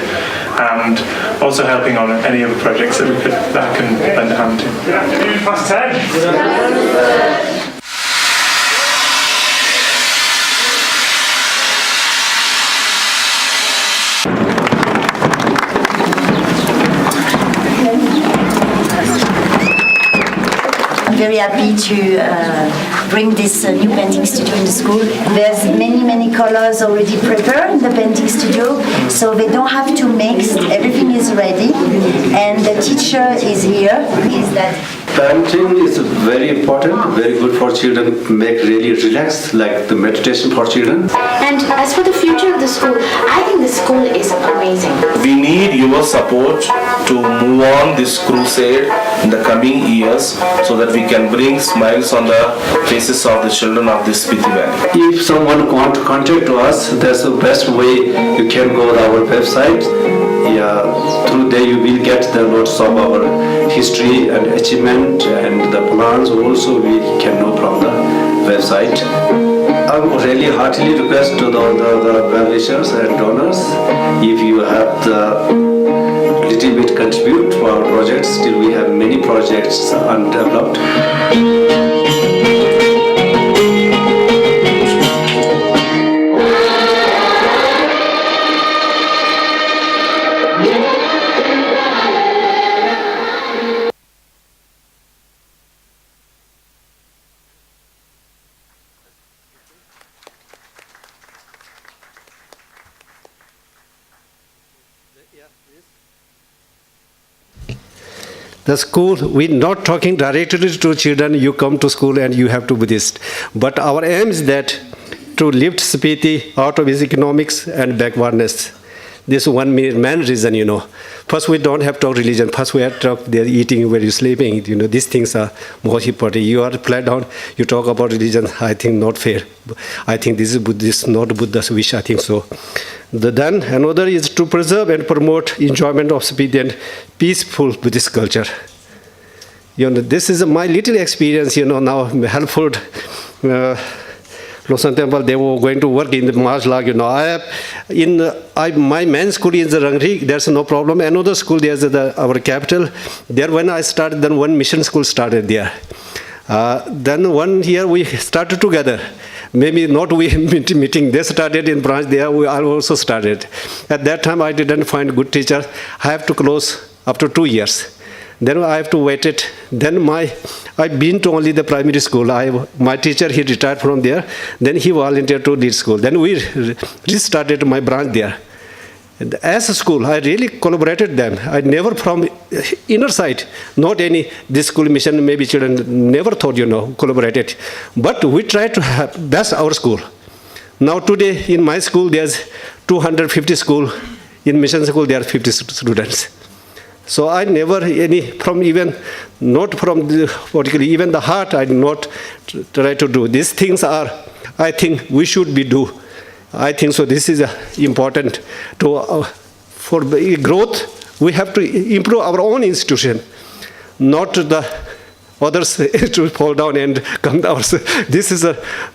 and also helping on any other projects that I can lend a hand to. Good afternoon, class 10. I'm very happy to bring this new painting studio in the school. There's many colors already prepared in the painting studio, so they don't have to mix. Everything is ready, and the teacher is here. Painting is very important, very good for children, make really relax, like the meditation for children. And as for the future of the school, I think the school is amazing. We need your support to move on this crusade in the coming years so that we can bring smiles on the faces of the children of this Spiti Valley. If someone want to contact us, that's the best way. You can go to our website. Yeah, through there you will get the notes of our history and achievement and the plans also we can know from the website. I would really heartily request to the well-wishers and donors, if you have the little bit contribute to our projects. Still we have many projects undeveloped. The school, we're not talking directly to children, you come to school and you have to Buddhist. But our aim is that to lift Spiti out of his economics and backwardness. This is one main reason, First, we don't have to talk religion. First, we have to talk they're eating, where you're sleeping. These things are more important. You are flat down, you talk about religion, I think not fair. I think this is Buddhist, not Buddha's wish, I think so. Then another is to preserve and promote enjoyment of Spiti and peaceful Buddhist culture. This is my little experience, now helpful. Losang Temple, they were going to work in the March Lag, my men's school is the Rangri, there's no problem. Another school, there's our capital. There when I started, then one mission school started there. Then 1 year we started together. Maybe not we meeting, they started in branch there, I also started. At that time I didn't find good teacher. I have to close after 2 years. Then I have to wait it. Then I've been to only the primary school. My teacher, he retired from there. Then he volunteered to lead school. Then we restarted my branch there. And as a school, I really collaborated them. I never from inner side, not any, this school mission, maybe children never thought, collaborated. But we tried to have, that's our school. Now today in my school, there's 250 school. In mission school, there are 50 students. So I never not from particularly even the heart, I not try to do. These things are, I think we should be do. I think so. This is important for growth. We have to improve our own institution, not the others to fall down and come down. This is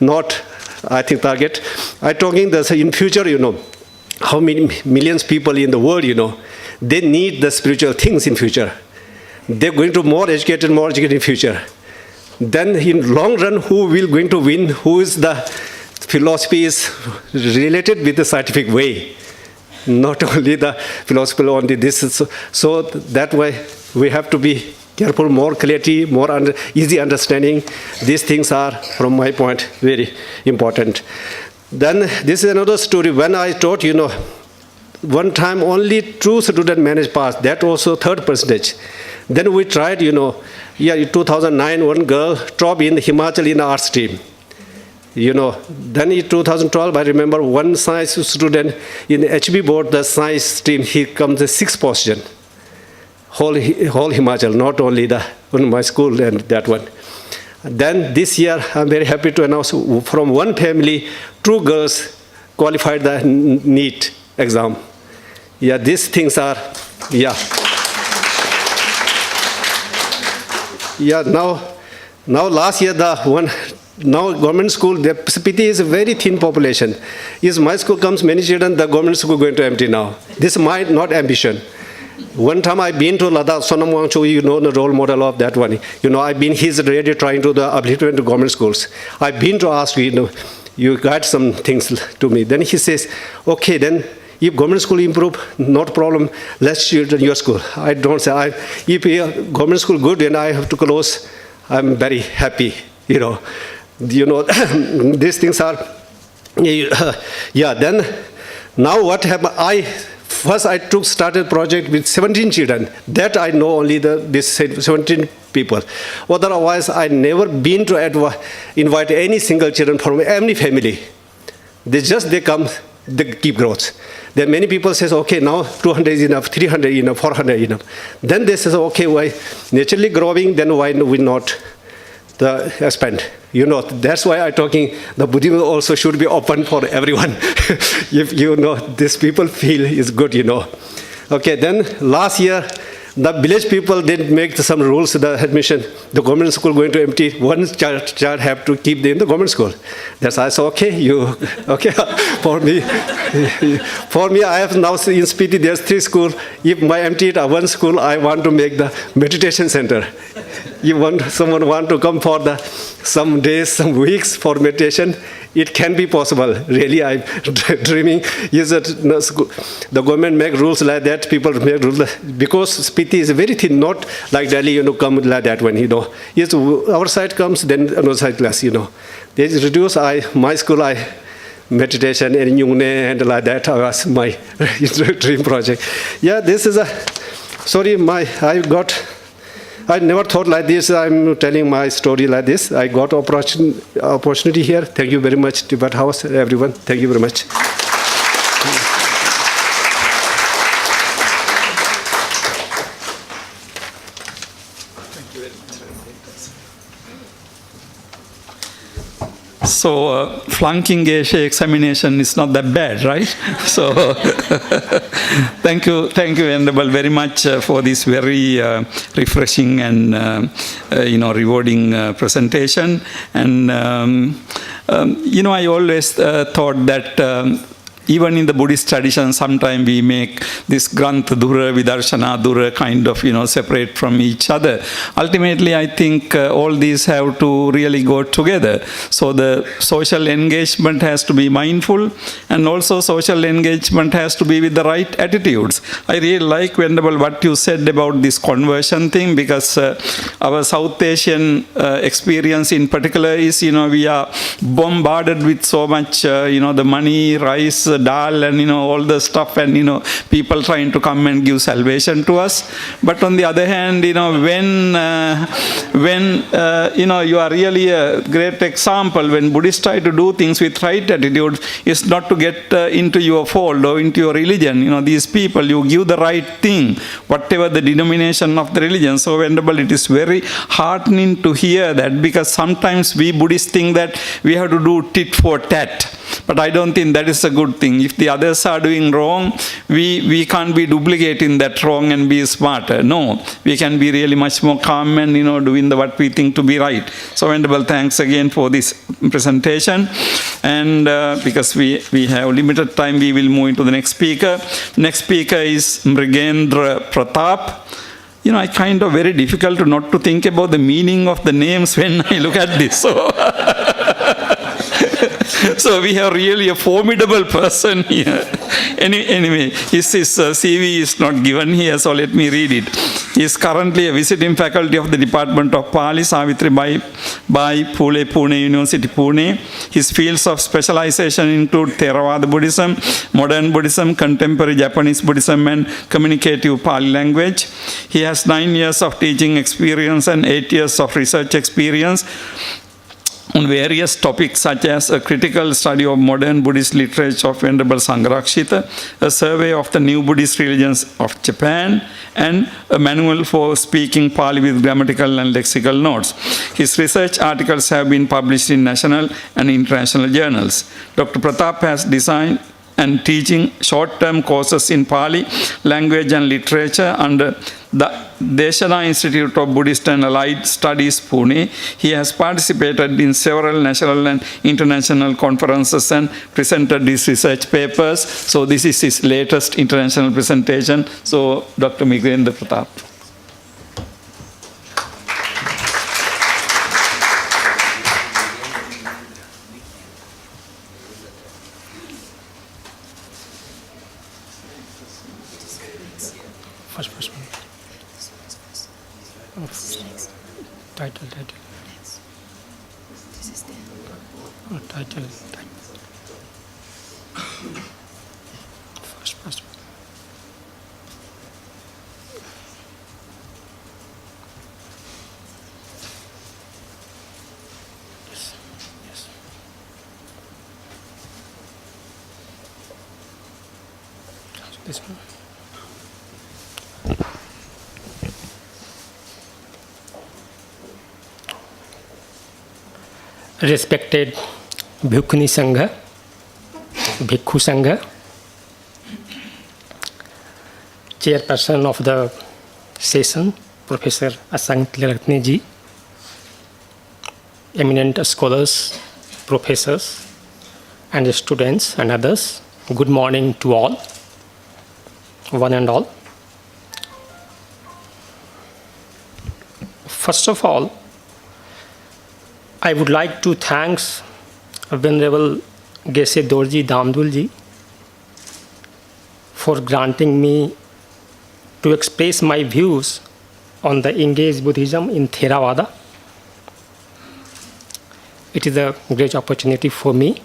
not, I think, target. I'm talking this in future. How many millions people in the world, they need the spiritual things in future. They're going to more educated in future. Then in long run, who will going to win? Who is the philosophy is related with the scientific way. Not only the philosophy, only this. So that way we have to be careful, more clarity, more easy understanding. These things are, from my point, very important. Then this is another story. When I taught, one time only 2 students managed pass. That also 3rd percentage. Then we tried, in 2009, one girl dropped in Himachal in the art stream. Then in 2012, I remember one science student in the HB board, the science stream, he comes the 6th position. Whole Himachal, not only my school and that one. Then this year, I'm very happy to announce from one family, 2 girls qualified the NEET exam. These things are, now last year, now government school, the Spiti is a very thin population. If my school comes, many children, the government school going to empty now. This is my not ambition. One time I've been to Ladakh, Sonam Wangchu, the role model of that one. He's really trying to uplift to government schools. I've been to ask, you got some things to me. Then he says, okay, then if government school improve, not problem, let's children your school. I don't say, if government school good and I have to close, I'm very happy, these things are, then now what happened, first I started project with 17 children. That I know only this 17 people. Otherwise, I never been to invite any single children from any family. They come, they keep growth. Then many people says, okay, now 200 is enough, 300 is enough, 400 is enough. Then they say, okay, why naturally growing, then why we not expand? That's why I'm talking, the Buddhism also should be open for everyone. If these people feel is good, Okay, then last year, the village people did make some rules, the admission, the government school going to empty, one child have to keep in the government school. That's I said, okay, okay, for me, I have now in Spiti, there's 3 schools. If my empty one school, I want to make the meditation center. If someone want to come for some days, some weeks for meditation, it can be possible. Really, I'm dreaming is that the government make rules like that, people make rules, because Spiti is very thin, not like Delhi, come like that one, Yes, our side comes, then another side class, They reduce, my school, meditation and Yungne and like that was my dream project. This is I got I never thought like this. I'm telling my story like this. I got opportunity here. Thank you very much, Tibet House, everyone. Thank you very much. So flunking Asia examination is not that bad, right? So thank you, Venerable, very much for this very refreshing and rewarding presentation. And I always thought that. Even in the Buddhist tradition, sometimes we make this Grantha Dura, Vidarshana Dura kind of, separate from each other. Ultimately, I think all these have to really go together. So the social engagement has to be mindful, and also social engagement has to be with the right attitudes. I really like, Venerable, what you said about this conversion thing, because our South Asian experience in particular is, we are bombarded with so much, the money, rice, dal, and all the stuff, and people trying to come and give salvation to us. But on the other hand, when you are really a great example, when Buddhists try to do things with right attitude, is not to get into your fold or into your religion. These people, you give the right thing, whatever the denomination of the religion. So Venerable, it is very heartening to hear that, because sometimes we Buddhists think that we have to do tit for tat. But I don't think that is a good thing. If the others are doing wrong, we can't be duplicating that wrong and be smarter. No, we can be really much more calm and doing what we think to be right. So Venerable, thanks again for this presentation. And because we have limited time, we will move into the next speaker. Next speaker is Mrigendra Pratap. I kind of very difficult not to think about the meaning of the names when I look at this. So we have really a formidable person here. Anyway, his CV is not given here, so let me read it. He is currently a visiting faculty of the Department of Pali, Savitri Bai Phule, Pune University, Pune. His fields of specialization include Theravada Buddhism, modern Buddhism, contemporary Japanese Buddhism, and communicative Pali language. He has 9 years of teaching experience and 8 years of research experience on various topics, such as a critical study of modern Buddhist literature of Venerable Sangharakshita, a survey of the new Buddhist religions of Japan, and a manual for speaking Pali with grammatical and lexical notes. His research articles have been published in national and international journals. Dr. Pratap has designed and teaching short-term courses in Pali language and literature under the Deshana Institute of Buddhist and Allied Studies, Pune. He has participated in several national and international conferences and presented his research papers. So this is his latest international presentation. So Dr. Mrigendra Pratap. First one. Oh, title. Oh, title. First one. Yes. This one. Respected Bhikkhuni Sangha, Bhikkhu Sangha, Chairperson of the session, Professor Asang Tilakratne ji, eminent scholars, professors, and students and others, good morning to all, one and all. First of all, I would like to thank Venerable Geshe Dorji Damdul ji for granting me to express my views on the engaged Buddhism in Theravada. It is a great opportunity for me.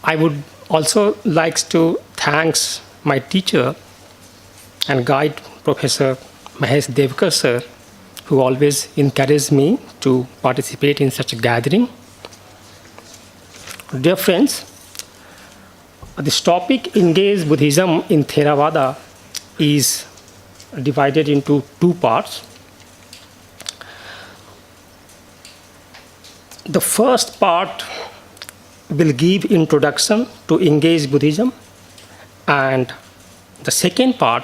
I would also like to thank my teacher and guide, Professor Mahesh Devkar sir, who always encouraged me to participate in such a gathering. Dear friends, this topic, Engage Buddhism in Theravada, is divided into two parts. The first part will give introduction to Engage Buddhism, and the second part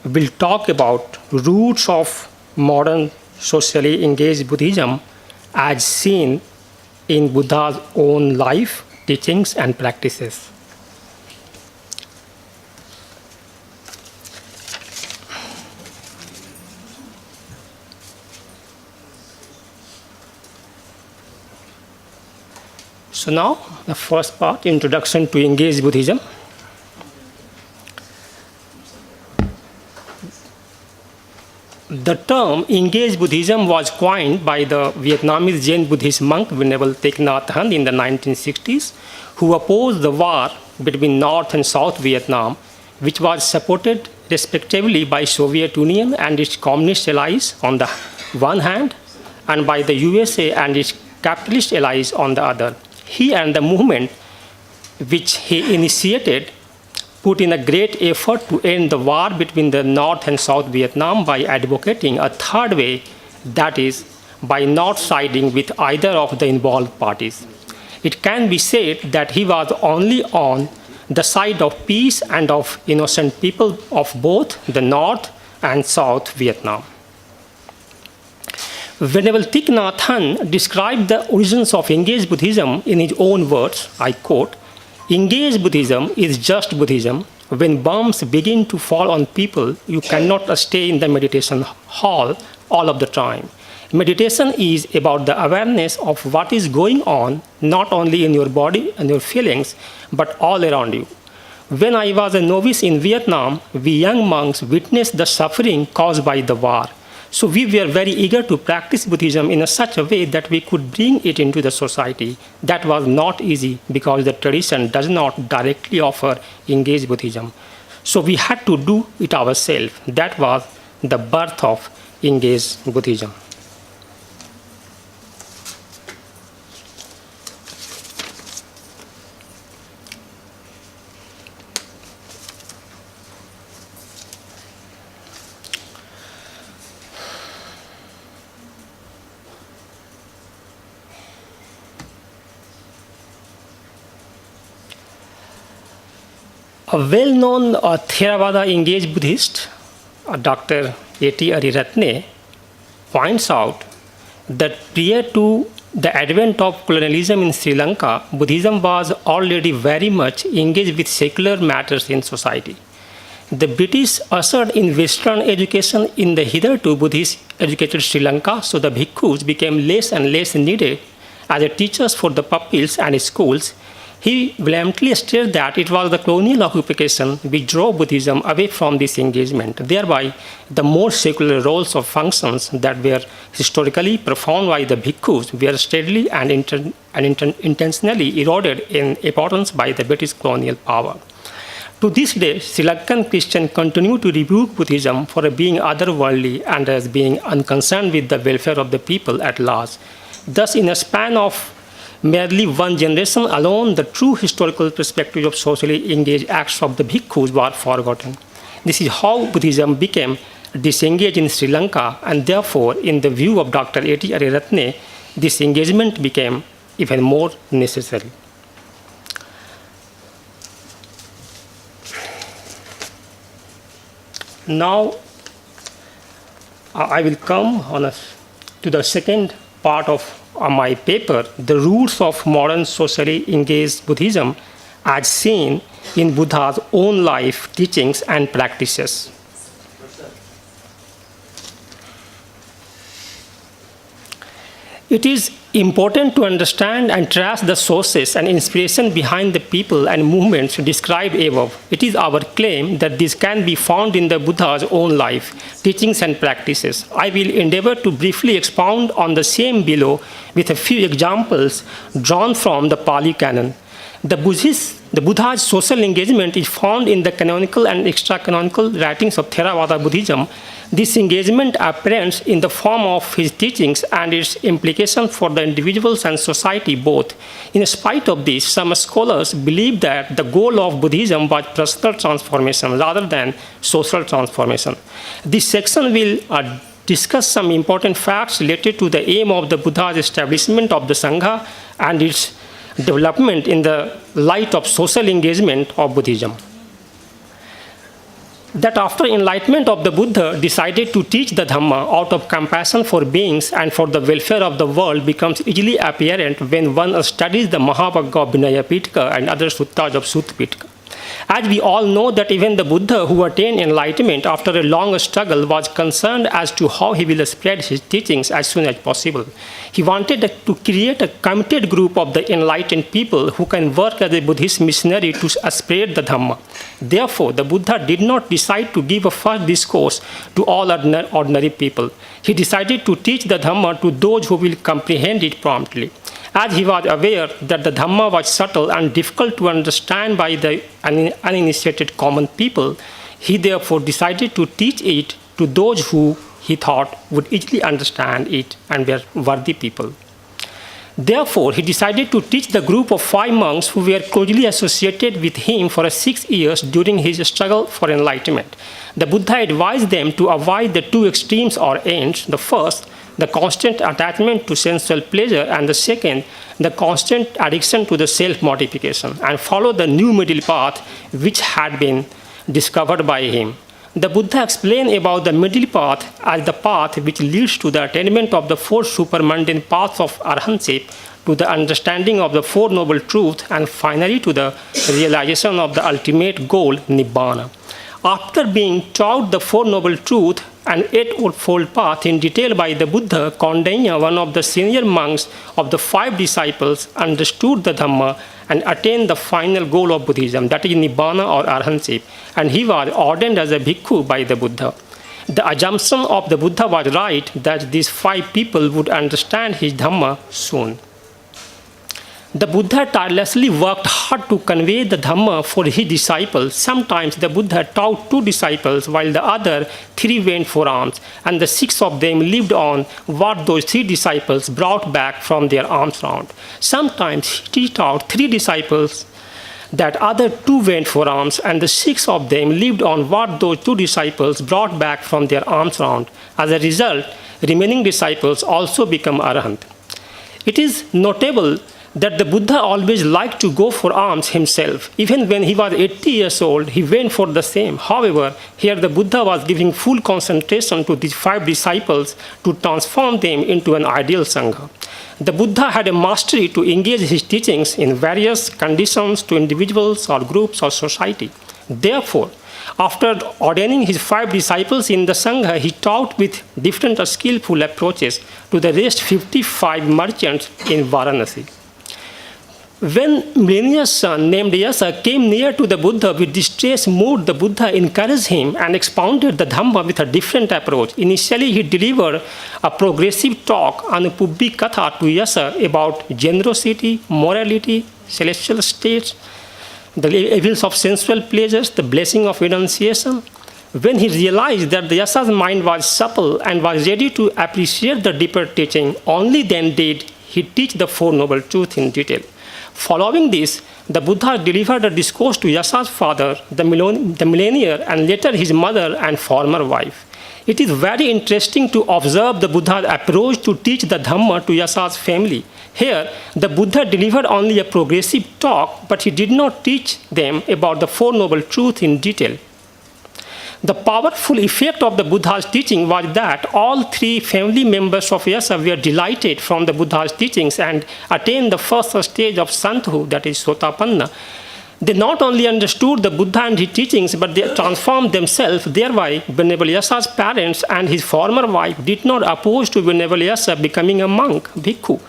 will talk about roots of modern socially engaged Buddhism as seen in Buddha's own life, teachings, and practices. So now, the first part, introduction to Engaged Buddhism. The term Engaged Buddhism was coined by the Vietnamese Jain Buddhist monk Venerable Thich Nhat Hanh in the 1960s, who opposed the war between North and South Vietnam, which was supported respectively by Soviet Union and its communist allies on the one hand, and by the USA and its capitalist allies on the other. He and the movement which he initiated put in a great effort to end the war between the North and South Vietnam by advocating a third way, that is, by not siding with either of the involved parties. It can be said that he was only on the side of peace and of innocent people of both the North and South Vietnam. Venerable Thich Nhat Hanh described the origins of Engaged Buddhism in his own words, I quote, "Engaged Buddhism is just Buddhism. When bombs begin to fall on people, you cannot stay in the meditation hall all of the time. Meditation is about the awareness of what is going on, not only in your body and your feelings, but all around you. When I was a novice in Vietnam, we young monks witnessed the suffering caused by the war. So we were very eager to practice Buddhism in such a way that we could bring it into the society. That was not easy because the tradition does not directly offer Engaged Buddhism. So we had to do it ourselves. That was the birth of Engaged Buddhism." A well-known Theravada engaged Buddhist, Dr. A.T. Ariyaratne, points out that prior to the advent of colonialism in Sri Lanka, Buddhism was already very much engaged with secular matters in society. The British ushered in Western education in the hitherto Buddhist-educated Sri Lanka, so the bhikkhus became less and less needed as teachers for the pupils and schools. He bluntly stated that it was the colonial occupation which drove Buddhism away from this engagement. Thereby, the more secular roles of functions that were historically performed by the bhikkhus were steadily and intentionally eroded in importance by the British colonial power. To this day, Sri Lankan Christians continue to rebuke Buddhism for being otherworldly and as being unconcerned with the welfare of the people at large. Thus, in a span of merely one generation alone, the true historical perspective of socially engaged acts of the bhikkhus were forgotten. This is how Buddhism became disengaged in Sri Lanka, and therefore, in the view of Dr. A.T. Ariyaratne, this engagement became even more necessary. Now, I will come to the second part of my paper, the roots of modern socially engaged Buddhism as seen in Buddha's own life, teachings, and practices. It is important to understand and trace the sources and inspiration behind the people and movements described above. It is our claim that this can be found in the Buddha's own life, teachings, and practices. I will endeavor to briefly expound on the same below with a few examples drawn from the Pali Canon. The Buddha's social engagement is found in the canonical and extra-canonical writings of Theravada Buddhism. This engagement appears in the form of his teachings and its implication for the individuals and society both. In spite of this, some scholars believe that the goal of Buddhism was personal transformation rather than social transformation. This section will discuss some important facts related to the aim of the Buddha's establishment of the Sangha and its development in the light of social engagement of Buddhism. That after enlightenment of the Buddha decided to teach the Dhamma out of compassion for beings and for the welfare of the world becomes easily apparent when one studies the Mahavagga of Vinaya Pitaka and other suttas of Sutta Pitaka. As we all know that even the Buddha who attained enlightenment after a long struggle was concerned as to how he will spread his teachings as soon as possible. He wanted to create a committed group of the enlightened people who can work as a Buddhist missionary to spread the Dhamma. Therefore, the Buddha did not decide to give a first discourse to all ordinary people. He decided to teach the Dhamma to those who will comprehend it promptly. As he was aware that the Dhamma was subtle and difficult to understand by the uninitiated common people, he therefore decided to teach it to those who he thought would easily understand it and were worthy people. Therefore, he decided to teach the group of 5 monks who were closely associated with him for 6 years during his struggle for enlightenment. The Buddha advised them to avoid the 2 extremes or ends. The first, the constant attachment to sensual pleasure, and the second, the constant addiction to the self-mortification, and follow the new middle path which had been discovered by him. The Buddha explained about the middle path as the path which leads to the attainment of the 4 supermundane paths of arahantship, to the understanding of the 4 noble truths, and finally to the realization of the ultimate goal, Nibbana. After being taught the 4 noble truths and 8-fold path in detail by the Buddha, Kaundinya, one of the senior monks of the 5 disciples, understood the Dhamma and attained the final goal of Buddhism, that is Nibbana or Arahantship, and he was ordained as a bhikkhu by the Buddha. The assumption of the Buddha was right that these 5 people would understand his Dhamma soon. The Buddha tirelessly worked hard to convey the Dhamma for his disciples. Sometimes the Buddha taught 2 disciples while the other 3 went for alms, and the 6 of them lived on what those 3 disciples brought back from their alms round. Sometimes he taught 3 disciples, that other 2 went for alms, and the 6 of them lived on what those 2 disciples brought back from their alms round. As a result, remaining disciples also become arahant. It is notable that the Buddha always liked to go for alms himself. Even when he was 80 years old, he went for the same. However, here the Buddha was giving full concentration to these 5 disciples to transform them into an ideal Sangha. The Buddha had a mastery to engage his teachings in various conditions to individuals or groups or society. Therefore, after ordaining his 5 disciples in the Sangha, he taught with different skillful approaches to the rest 55 merchants in Varanasi. When Mlinia's son named Yasa came near to the Buddha with distressed mood, the Buddha encouraged him and expounded the Dhamma with a different approach. Initially, he delivered a progressive talk on Pubbi Katha to Yasa about generosity, morality, celestial states, the evils of sensual pleasures, the blessing of renunciation. When he realized that the Yasa's mind was supple and was ready to appreciate the deeper teaching, only then did he teach the 4 noble truths in detail. Following this, the Buddha delivered a discourse to Yasa's father, the millennial, and later his mother and former wife. It is very interesting to observe the Buddha's approach to teach the Dhamma to Yasa's family. Here, the Buddha delivered only a progressive talk, but he did not teach them about the 4 noble truths in detail. The powerful effect of the Buddha's teaching was that all 3 family members of Yasa were delighted from the Buddha's teachings and attained the first stage of Santhu, that is Sotapanna. They not only understood the Buddha and his teachings, but they transformed themselves. Thereby, Venerable Yasa's parents and his former wife did not oppose to Venerable Yasa becoming a monk, bhikkhu.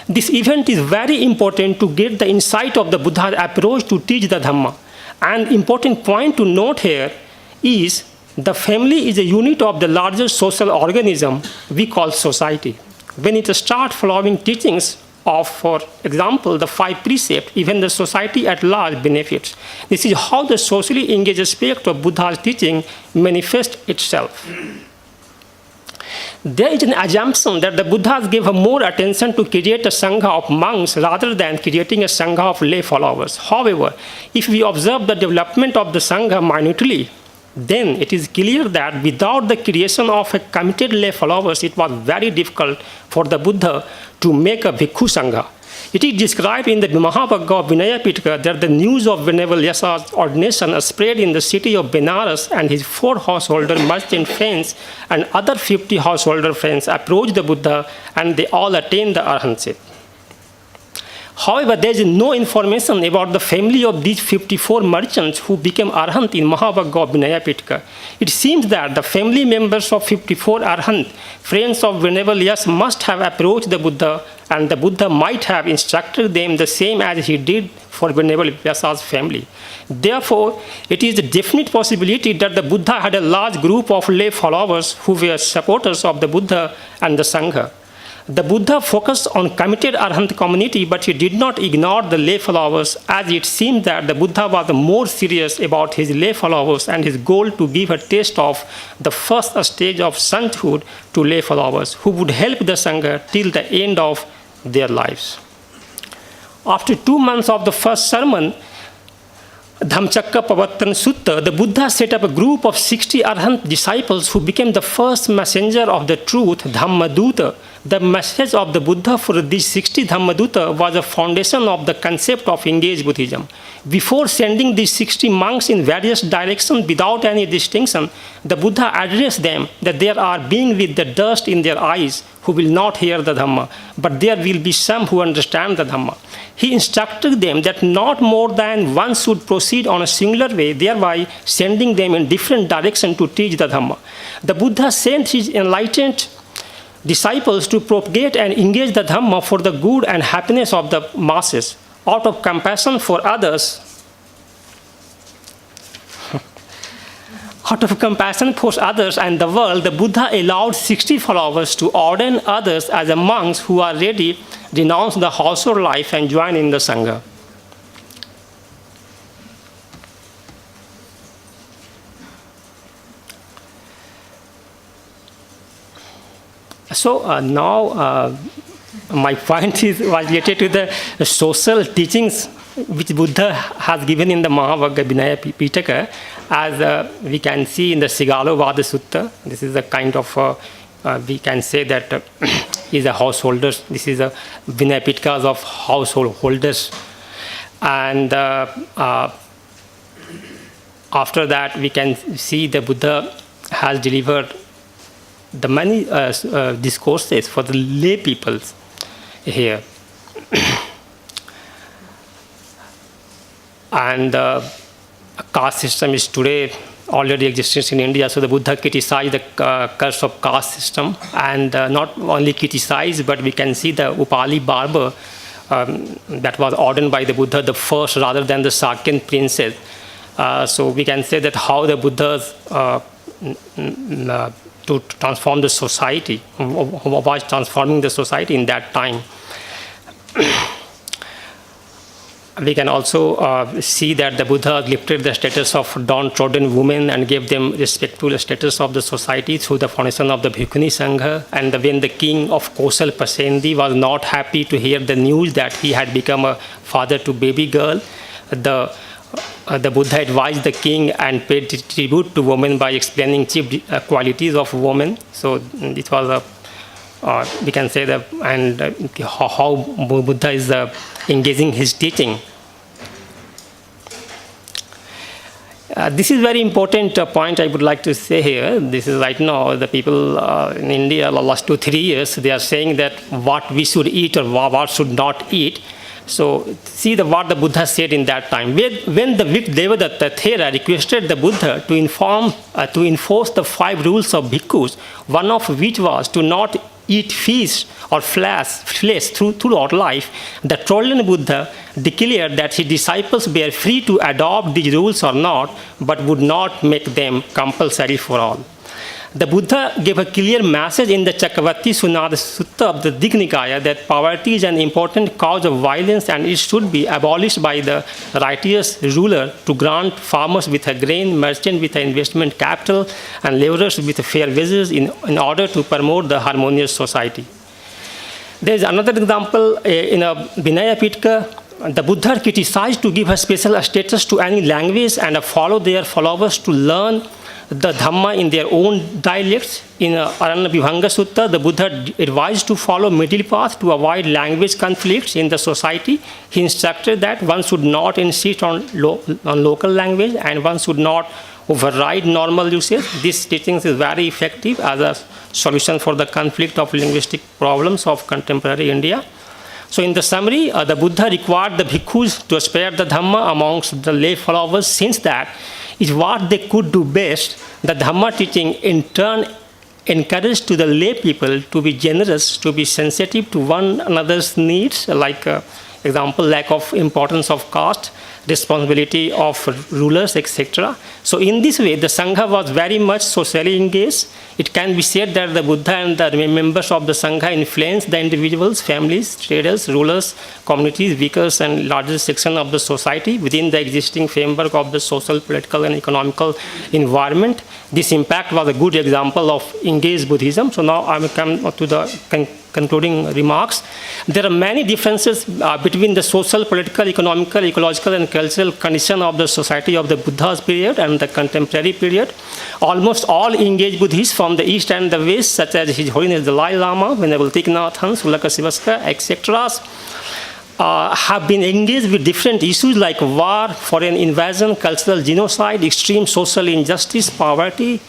This event is very important to get the insight of the Buddha's approach to teach the Dhamma. An important point to note here is the family is a unit of the larger social organism we call society. When it starts following teachings of, for example, the 5 precepts, even the society at large benefits. This is how the socially engaged aspect of Buddha's teaching manifests itself. There is an assumption that the Buddhas gave more attention to create a sangha of monks rather than creating a sangha of lay followers. However, if we observe the development of the sangha minutely, then it is clear that without the creation of a committed lay followers, it was very difficult for the Buddha to make a bhikkhu sangha. It is described in the Mahavagga of Vinaya Pitaka that the news of Venerable Yasa's ordination spread in the city of Benares, and his 4 householder merchant friends and other 50 householder friends approached the Buddha, and they all attained the arahantship. However, there is no information about the family of these 54 merchants who became arahant in Mahavagga of Vinaya Pitaka. It seems that the family members of 54 arahant, friends of Venerable Yas, must have approached the Buddha, and the Buddha might have instructed them the same as he did for Venerable Vyasa's family. Therefore, it is a definite possibility that the Buddha had a large group of lay followers who were supporters of the Buddha and the Sangha. The Buddha focused on committed arahant community, but he did not ignore the lay followers, as it seemed that the Buddha was more serious about his lay followers and his goal to give a taste of the first stage of sainthood to lay followers who would help the Sangha till the end of their lives. After 2 months of the first sermon, Dhammacakka Pavattan Sutta, the Buddha set up a group of 60 arahant disciples who became the first messenger of the truth, Dhammaduta. The message of the Buddha for these 60 Dhammaduta was a foundation of the concept of engaged Buddhism. Before sending these 60 monks in various directions without any distinction, the Buddha addressed them that there are beings with the dust in their eyes who will not hear the Dhamma, but there will be some who understand the Dhamma. He instructed them that not more than one should proceed on a singular way, thereby sending them in different directions to teach the Dhamma. The Buddha sent his enlightened disciples to propagate and engage the Dhamma for the good and happiness of the masses. Out of compassion for others, and the world, the Buddha allowed 60 followers to ordain others as monks who are ready, renounce the household life and join in the Sangha. So now my point was related to the social teachings which Buddha has given in the Mahavagga Vinaya Pitaka, as we can see in the Sigalovada Sutta. This is a kind of, we can say that is a householders. This is a Vinaya Pitakas of household holders. And after that, we can see the Buddha has delivered the many discourses for the lay peoples here. And caste system is today already exists in India, so the Buddha criticized the curse of caste system, and not only criticized, but we can see the Upali barber that was ordained by the Buddha, the first rather than the Sakyan princess. So we can say that how the Buddha's to transform the society, was transforming the society in that time. We can also see that the Buddha lifted the status of downtrodden women and gave them respectful status of the society through the foundation of the Bhikkhuni Sangha. And when the king of Kosal Pasendi was not happy to hear the news that he had become a father to baby girl, the Buddha advised the king and paid tribute to women by explaining chief qualities of women. So it was we can say that, and how Buddha is engaging his teaching. This is very important point I would like to say here. This is right now the people in India, the last 2-3 years, they are saying that what we should eat or what should not eat. So see what the Buddha said in that time. When the Vikt Devadatta Thera requested the Buddha to enforce the 5 rules of bhikkhus, one of which was to not eat fish or flesh throughout life, the Trojan Buddha declared that his disciples were free to adopt these rules or not, but would not make them compulsory for all. The Buddha gave a clear message in the Chakravarti Sunada Sutta of the Dignikaya that poverty is an important cause of violence and it should be abolished by the righteous ruler to grant farmers with a grain, merchant with an investment capital, and laborers with fair wages in order to promote the harmonious society. There is another example in a Vinaya Pitka. The Buddha criticized to give a special status to any language and follow their followers to learn the Dhamma in their own dialects. In Aranya Vibhanga Sutta, the Buddha advised to follow middle path to avoid language conflicts in the society. He instructed that one should not insist on local language and one should not override normal usage. This teaching is very effective as a solution for the conflict of linguistic problems of contemporary India. So in the summary, the Buddha required the bhikkhus to spread the Dhamma amongst the lay followers, since that is what they could do best. The Dhamma teaching in turn encouraged to the lay people to be generous, to be sensitive to one another's needs, like example, lack of importance of caste, responsibility of rulers, etc. So in this way, the Sangha was very much socially engaged. It can be said that the Buddha and the members of the Sangha influenced the individuals, families, traders, rulers, communities, workers, and larger section of the society within the existing framework of the social, political, and economical environment. This impact was a good example of engaged Buddhism. So now I will come to the concluding remarks. There are many differences between the social, political, economical, ecological, and cultural condition of the society of the Buddha's period and the contemporary period. Almost all engaged Buddhists from the East and the West, such as His Holiness Dalai Lama, Venerable Thich Nhat Hanh, Sulaka Sivaska, etc., have been engaged with different issues like war, foreign invasion, cultural genocide, extreme social injustice, poverty,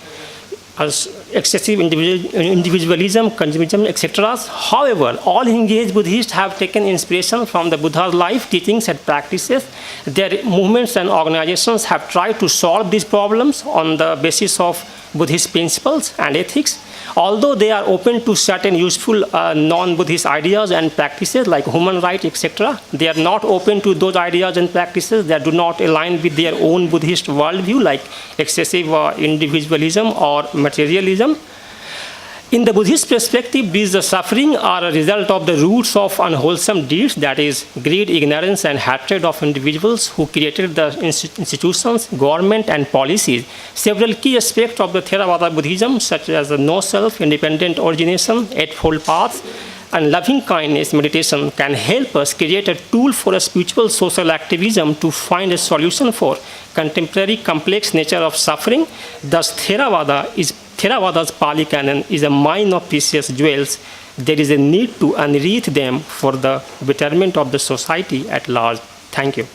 excessive individualism, consumerism, etc. However, all engaged Buddhists have taken inspiration from the Buddha's life, teachings, and practices. Their movements and organizations have tried to solve these problems on the basis of Buddhist principles and ethics. Although they are open to certain useful non-Buddhist ideas and practices like human rights, etc., they are not open to those ideas and practices that do not align with their own Buddhist worldview, like excessive individualism or materialism. In the Buddhist perspective, these suffering are a result of the roots of unwholesome deeds, that is, greed, ignorance, and hatred of individuals who created the institutions, government, and policies. Several key aspects of the Theravada Buddhism, such as the no-self, independent origination, eightfold paths, and loving-kindness meditation, can help us create a tool for a spiritual social activism to find a solution for contemporary complex nature of suffering. Thus, Theravada's Pali Canon is a mine of precious jewels. There is a need to unearth them for the betterment of the society at large. Thank you.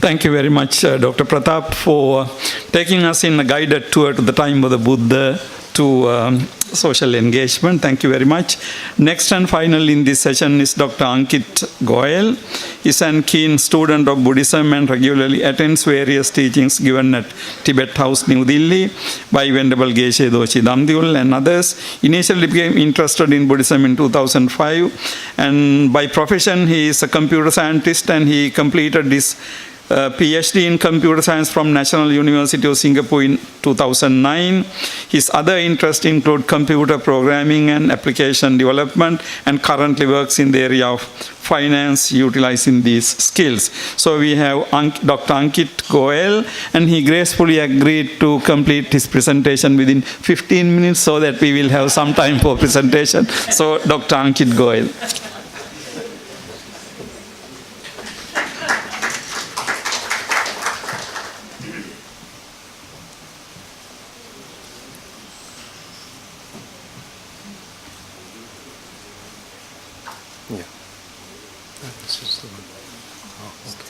Thank you very much, Dr. Pratap, for taking us in a guided tour to the time of the Buddha, to social engagement. Thank you very much. Next and final in this session is Dr. Ankit Goyal. He's a keen student of Buddhism and regularly attends various teachings given at Tibet House, New Delhi by Venerable Geshe Doshi Damdyul and others. Initially became interested in Buddhism in 2005, and by profession he is a computer scientist, and he completed this PhD in computer science from National University of Singapore in 2009. His other interests include computer programming and application development, and currently works in the area of finance utilizing these skills. So we have Dr. Ankit Goyal, and he gracefully agreed to complete his presentation within 15 minutes so that we will have some time for presentation. So Dr. Ankit Goyal. This is the one. Oh, okay.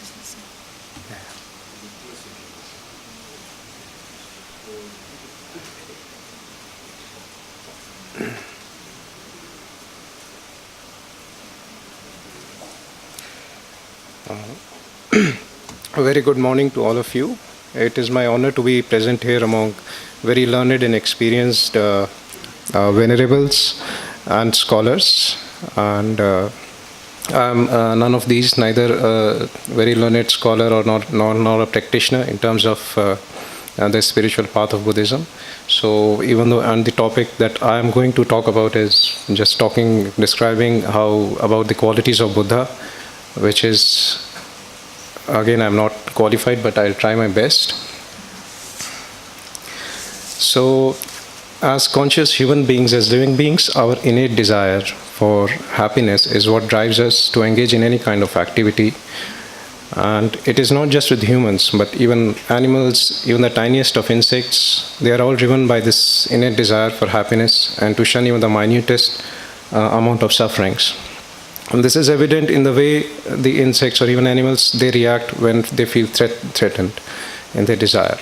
A very good morning to all of you. It is my honor to be present here among very learned and experienced venerables and scholars. And I'm none of these, neither a very learned scholar or nor a practitioner in terms of the spiritual path of Buddhism. So even though, and the topic that I am going to talk about is just describing about the qualities of Buddha, which is, again, I'm not qualified, but I'll try my best. So, as conscious human beings, as living beings, our innate desire for happiness is what drives us to engage in any kind of activity. And it is not just with humans, but even animals, even the tiniest of insects, they are all driven by this innate desire for happiness and to shun even the minutest amount of sufferings. And this is evident in the way the insects or even animals, they react when they feel threatened in their desire.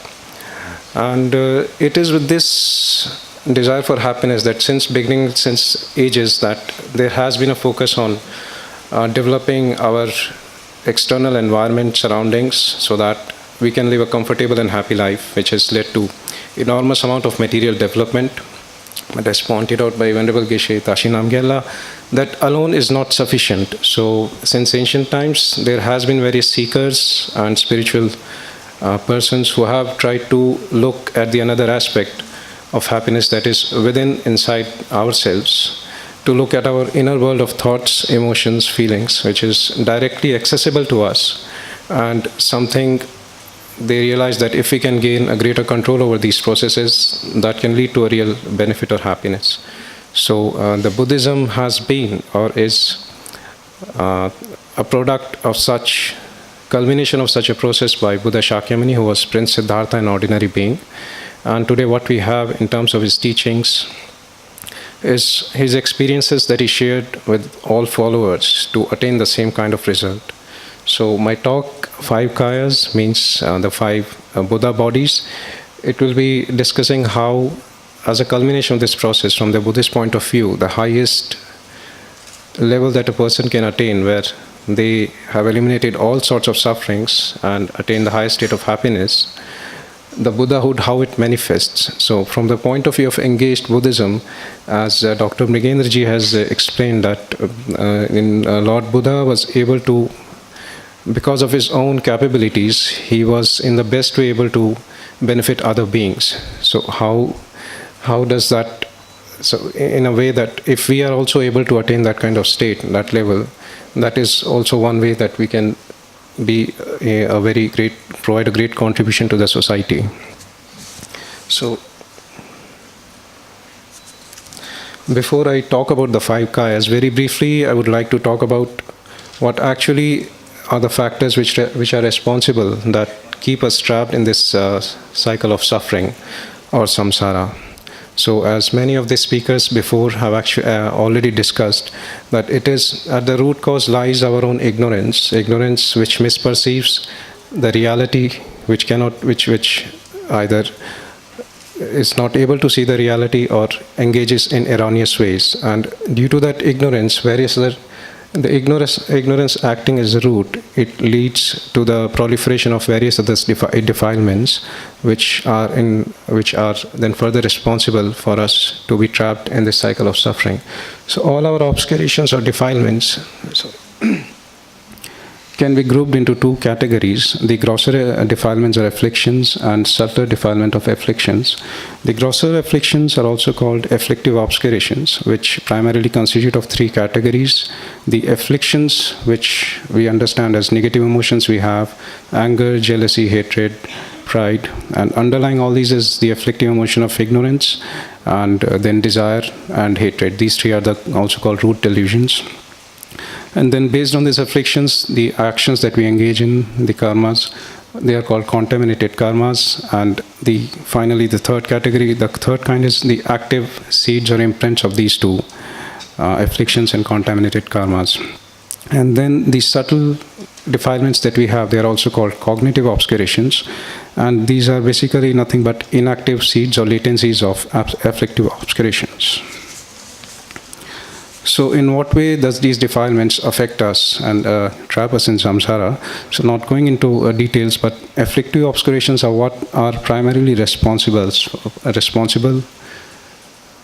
And it is with this desire for happiness that since ages, that there has been a focus on developing our external environment surroundings so that we can live a comfortable and happy life, which has led to enormous amount of material development. But as pointed out by Venerable Geshe Tashi Namgyala, that alone is not sufficient. So since ancient times, there has been various seekers and spiritual persons who have tried to look at the another aspect of happiness that is inside ourselves, to look at our inner world of thoughts, emotions, feelings, which is directly accessible to us, and something they realize that if we can gain a greater control over these processes, that can lead to a real benefit or happiness. So the Buddhism has been or is a product of such culmination of such a process by Buddha Shakyamuni, who was Prince Siddhartha, an ordinary being. And today what we have in terms of his teachings is his experiences that he shared with all followers to attain the same kind of result. So my talk, 5 Kayas, means the 5 Buddha bodies. It will be discussing how, as a culmination of this process, from the Buddhist point of view, the highest level that a person can attain, where they have eliminated all sorts of sufferings and attain the highest state of happiness, the Buddhahood, how it manifests. So from the point of view of engaged Buddhism, as Dr. Mrigendraji has explained, that Lord Buddha was able to, because of his own capabilities, he was in the best way able to benefit other beings. So how does that, so in a way that if we are also able to attain that kind of state, that level, that is also one way that we can be provide a great contribution to the society. So before I talk about the 5 Kayas, very briefly I would like to talk about what actually are the factors which are responsible that keep us trapped in this cycle of suffering or samsara. So as many of the speakers before have actually already discussed, that it is at the root cause lies our own ignorance which misperceives the reality, which either is not able to see the reality or engages in erroneous ways. And due to that ignorance, the ignorance acting as a root, it leads to the proliferation of various other defilements, which are then further responsible for us to be trapped in this cycle of suffering. So all our obscurations or defilements can be grouped into 2 categories: the grosser defilements or afflictions and subtler defilement of afflictions. The grosser afflictions are also called afflictive obscurations, which primarily constitute of 3 categories. The afflictions, which we understand as negative emotions, we have anger, jealousy, hatred, pride, and underlying all these is the afflictive emotion of ignorance, and then desire and hatred. These 3 are also called root delusions. And then based on these afflictions, the actions that we engage in, the karmas, they are called contaminated karmas. And finally the third category, the third kind, is the active seeds or imprints of these 2 afflictions and contaminated karmas. And then the subtle defilements that we have, they are also called cognitive obscurations. And these are basically nothing but inactive seeds or latencies of afflictive obscurations. So in what way does these defilements affect us and trap us in samsara? So not going into details, but afflictive obscurations are what are primarily responsible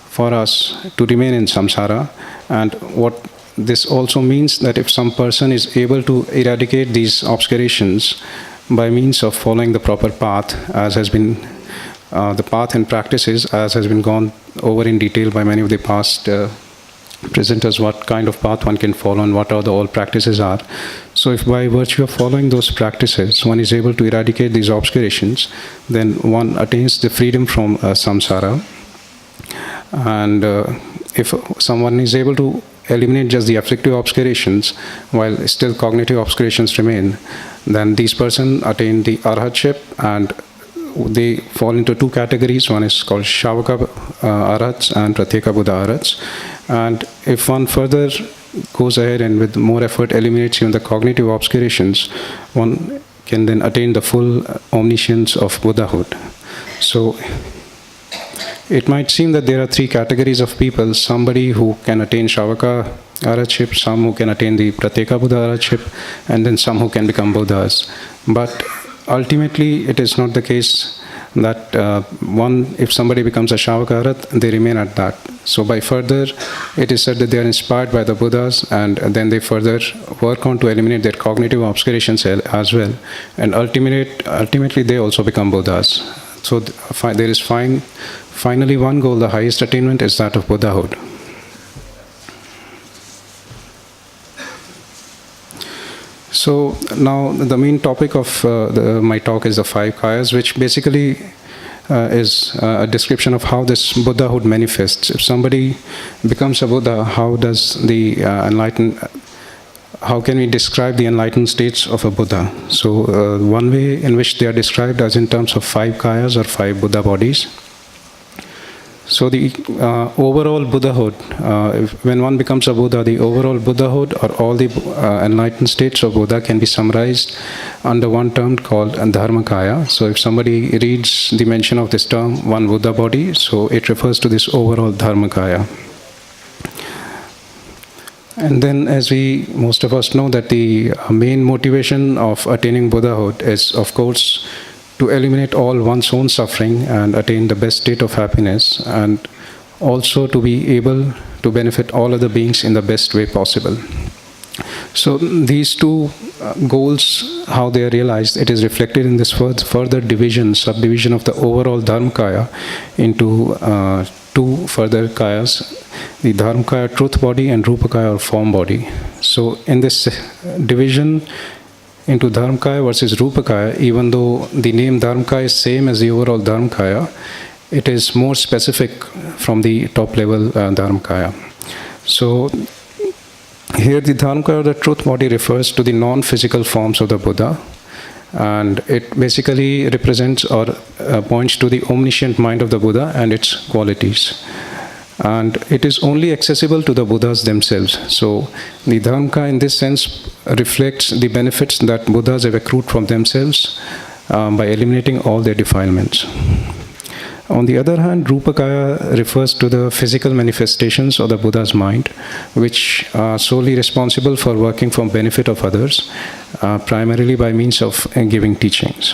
for us to remain in samsara, and what this also means that if some person is able to eradicate these obscurations by means of following the proper path, as has been the path and practices, as has been gone over in detail by many of the past presenters, what kind of path one can follow and what all practices are. So if by virtue of following those practices one is able to eradicate these obscurations, then one attains the freedom from samsara. And if someone is able to eliminate just the afflictive obscurations while still cognitive obscurations remain, then these persons attain the arhatship, and they fall into two categories. One is called Shavaka Arhats and Pratyeka Buddha Arhats. And if one further goes ahead and with more effort eliminates even the cognitive obscurations, one can then attain the full omniscience of Buddhahood. So it might seem that there are three categories of people: somebody who can attain Shavaka Arhatship, some who can attain the Pratyeka Buddha Arhatship, and then some who can become Buddhas. But ultimately, it is not the case that if somebody becomes a Shavaka Arhat, they remain at that. So by further, it is said that they are inspired by the Buddhas, and then they further work on to eliminate their cognitive obscurations as well. And ultimately, they also become Buddhas. So there is finally one goal, the highest attainment is that of Buddhahood. So now the main topic of my talk is the five kayas, which basically is a description of how this Buddhahood manifests. If somebody becomes a Buddha, how does the how can we describe the enlightened states of a Buddha? So one way in which they are described as in terms of five kayas or five Buddha bodies. So the overall Buddhahood, when one becomes a Buddha, the overall Buddhahood or all the enlightened states of Buddha can be summarized under one term called Dharmakaya. So if somebody reads the mention of this term, one Buddha body, so it refers to this overall Dharmakaya. And then, as most of us know, that the main motivation of attaining Buddhahood is, of course, to eliminate all one's own suffering and attain the best state of happiness, and also to be able to benefit all other beings in the best way possible. So these two goals, how they are realized, it is reflected in this further subdivision of the overall Dharmakaya into two further kayas, the Dharmakaya truth body and Rupakaya or form body. So in this division into Dharmakaya versus Rupakaya, even though the name Dharmakaya is same as the overall Dharmakaya, it is more specific from the top level Dharmakaya. So here the Dharmakaya or the truth body refers to the non-physical forms of the Buddha, and it basically represents or points to the omniscient mind of the Buddha and its qualities. And it is only accessible to the Buddhas themselves. So the Dharmakaya in this sense reflects the benefits that Buddhas have accrued from themselves by eliminating all their defilements. On the other hand, Rupakaya refers to the physical manifestations of the Buddha's mind, which are solely responsible for working for benefit of others, primarily by means of giving teachings.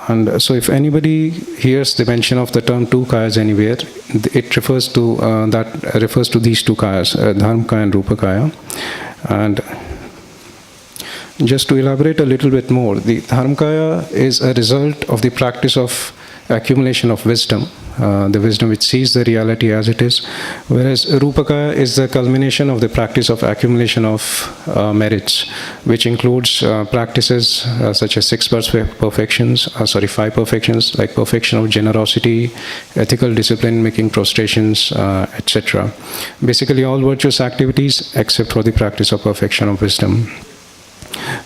And so if anybody hears the mention of the term two kayas anywhere, it refers to these two kayas, Dharmakaya and Rupakaya. And just to elaborate a little bit more, the Dharmakaya is a result of the practice of accumulation of wisdom, the wisdom which sees the reality as it is, whereas Rupakaya is the culmination of the practice of accumulation of merits, which includes practices such as five perfections, like perfection of generosity, ethical discipline, making prostrations, etc. Basically all virtuous activities except for the practice of perfection of wisdom.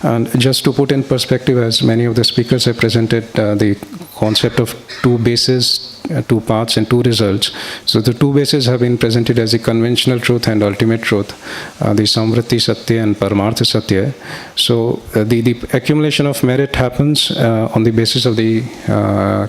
And just to put in perspective, as many of the speakers have presented the concept of two bases, two paths and two results. So the two bases have been presented as the conventional truth and ultimate truth, the Samvriti Satya and Paramartha Satya. So the accumulation of merit happens on the basis of the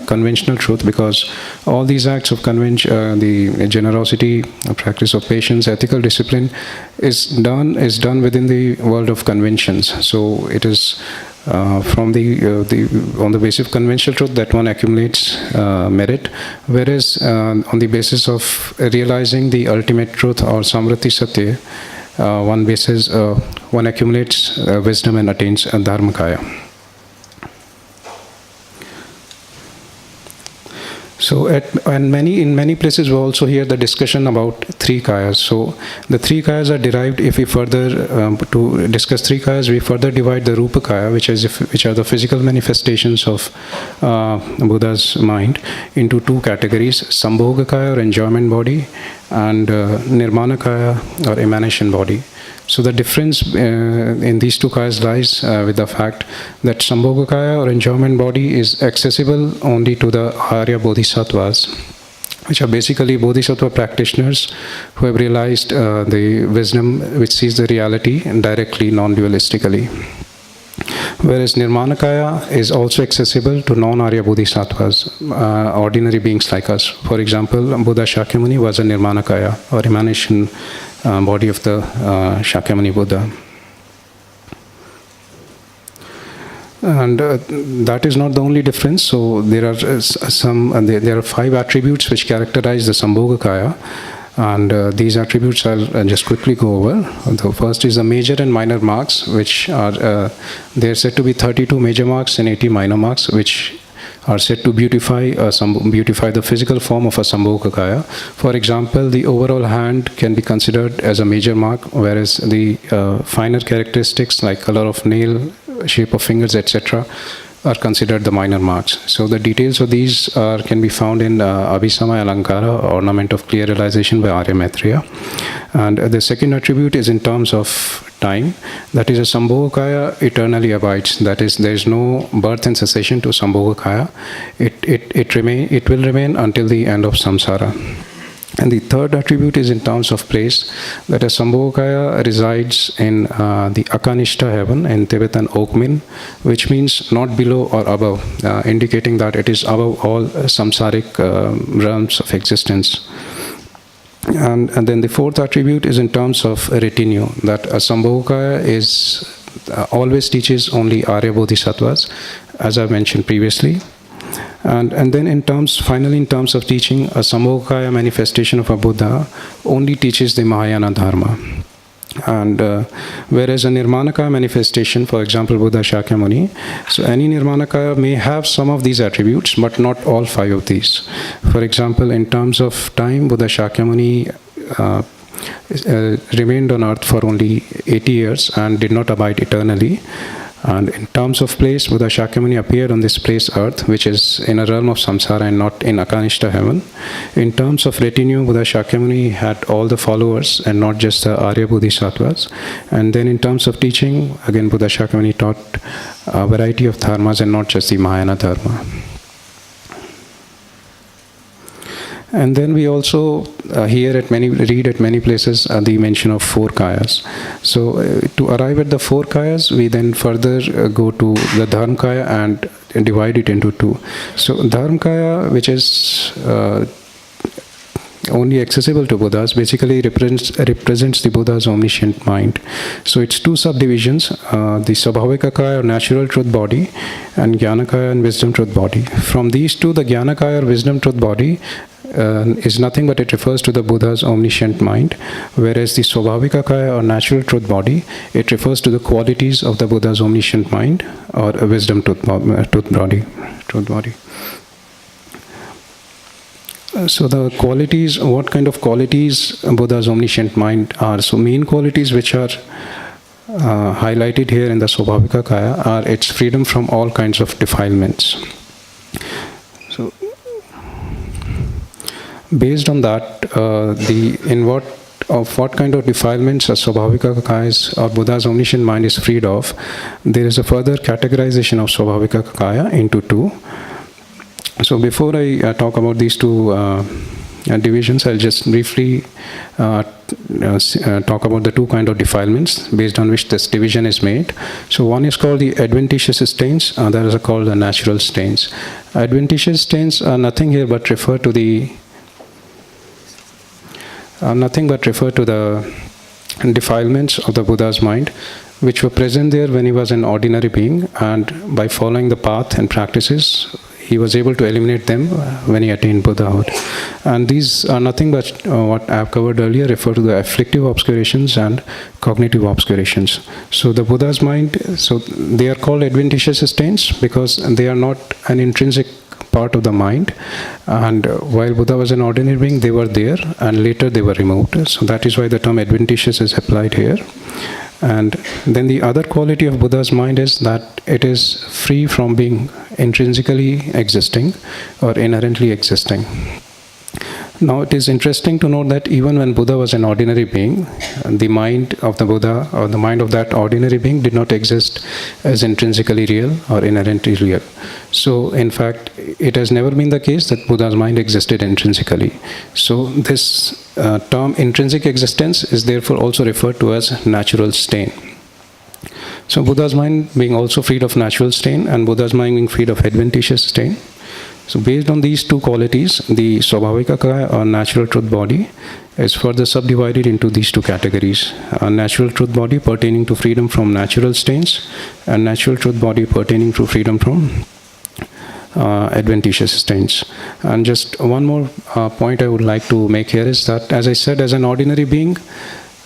conventional truth, because all these acts of the generosity, practice of patience, ethical discipline is done within the world of conventions. So it is on the basis of conventional truth, that one accumulates merit, whereas on the basis of realizing the ultimate truth or samriti satya, one accumulates wisdom and attains dharmakaya. So in many places we also hear the discussion about three kayas. So the three kayas are derived, if we further, to discuss three kayas, we further divide the rupa kaya, which are the physical manifestations of Buddha's mind, into two categories: sambhoga kaya or enjoyment body, and nirmana kaya or emanation body. So the difference in these two kayas lies with the fact that sambhoga kaya or enjoyment body is accessible only to the Arya Bodhisattvas, which are basically Bodhisattva practitioners who have realized the wisdom which sees the reality directly, non-dualistically. Whereas Nirmanakaya is also accessible to non-Arya Bodhisattvas, ordinary beings like us. For example, Buddha Shakyamuni was a Nirmanakaya, or emanation body of the Shakyamuni Buddha. And that is not the only difference. So there are there are 5 attributes which characterize the Sambhogakaya. And these attributes I'll just quickly go over. The first is the major and minor marks, which are they are said to be 32 major marks and 80 minor marks, which are said to beautify the physical form of a Sambhogakaya. For example, the overall hand can be considered as a major mark, whereas the finer characteristics like color of nail, shape of fingers, etc., are considered the minor marks. So the details of these can be found in Abhisamaya Alankara, Ornament of Clear Realization by Arya Maitreya. And the second attribute is in terms of time. That is, a Sambhogakaya eternally abides. That is, there is no birth and cessation to Sambhogakaya. It will remain until the end of samsara. And the third attribute is in terms of place, that a Sambhogakaya resides in the Akanishta heaven, in Tibetan Okmin, which means not below or above, indicating that it is above all samsaric realms of existence. And then the fourth attribute is in terms of retinue, that a Sambhogakaya is always teaches only Arya Bodhisattvas, as I mentioned previously. And then finally in terms of teaching, a Sambhogakaya manifestation of a Buddha only teaches the Mahayana Dharma. And whereas a Nirmanakaya manifestation, for example, Buddha Shakyamuni, so any Nirmanakaya may have some of these attributes, but not all 5 of these. For example, in terms of time, Buddha Shakyamuni remained on earth for only 80 years and did not abide eternally. And in terms of place, Buddha Shakyamuni appeared on this place earth, which is in a realm of samsara and not in Akanishta heaven. In terms of retinue, Buddha Shakyamuni had all the followers and not just the Arya Bodhisattvas. And then in terms of teaching, again Buddha Shakyamuni taught a variety of dharmas and not just the Mahayana Dharma. And then we also read at many places the mention of 4 kayas. So to arrive at the 4 kayas, we then further go to the Dharmakaya and divide it into 2. So Dharmakaya, which is only accessible to Buddhas, basically represents the Buddha's omniscient mind. So it's 2 subdivisions, the Swabhavika Kaya or natural truth body, and Jnanakaya and wisdom truth body. From these 2, the Jnanakaya or wisdom truth body is nothing but it refers to the Buddha's omniscient mind, whereas the Swabhavika Kaya or natural truth body, it refers to the qualities of the Buddha's omniscient mind or a wisdom truth body. So the qualities, what kind of qualities Buddha's omniscient mind are? So main qualities which are highlighted here in the Swabhavika Kaya are its freedom from all kinds of defilements. So based on that, what kind of defilements a Swabhavika Kaya or Buddha's omniscient mind is freed of, there is a further categorization of Swabhavika Kaya into 2. So before I talk about these 2 divisions, I'll just briefly talk about the 2 kind of defilements based on which this division is made. So one is called the adventitious stains, others are called the natural stains. Adventitious stains are nothing here but refer to the defilements of the Buddha's mind, which were present there when he was an ordinary being, and by following the path and practices, he was able to eliminate them when he attained Buddhahood. And these are nothing but what I have covered earlier, refer to the afflictive obscurations and cognitive obscurations. So the Buddha's mind, so they are called adventitious stains because they are not an intrinsic part of the mind, and while Buddha was an ordinary being, they were there, and later they were removed. So that is why the term adventitious is applied here. And then the other quality of Buddha's mind is that it is free from being intrinsically existing or inherently existing. Now it is interesting to note that even when Buddha was an ordinary being, the mind of the Buddha or the mind of that ordinary being did not exist as intrinsically real or inherently real. So in fact, it has never been the case that Buddha's mind existed intrinsically. So this term intrinsic existence is therefore also referred to as natural stain. So Buddha's mind being also freed of natural stain and Buddha's mind being freed of adventitious stain. So based on these two qualities, the Swabhavika Kaya or natural truth body is further subdivided into these two categories. A natural truth body pertaining to freedom from natural stains and natural truth body pertaining to freedom from adventitious stains. And just one more point I would like to make here is that, as I said, as an ordinary being,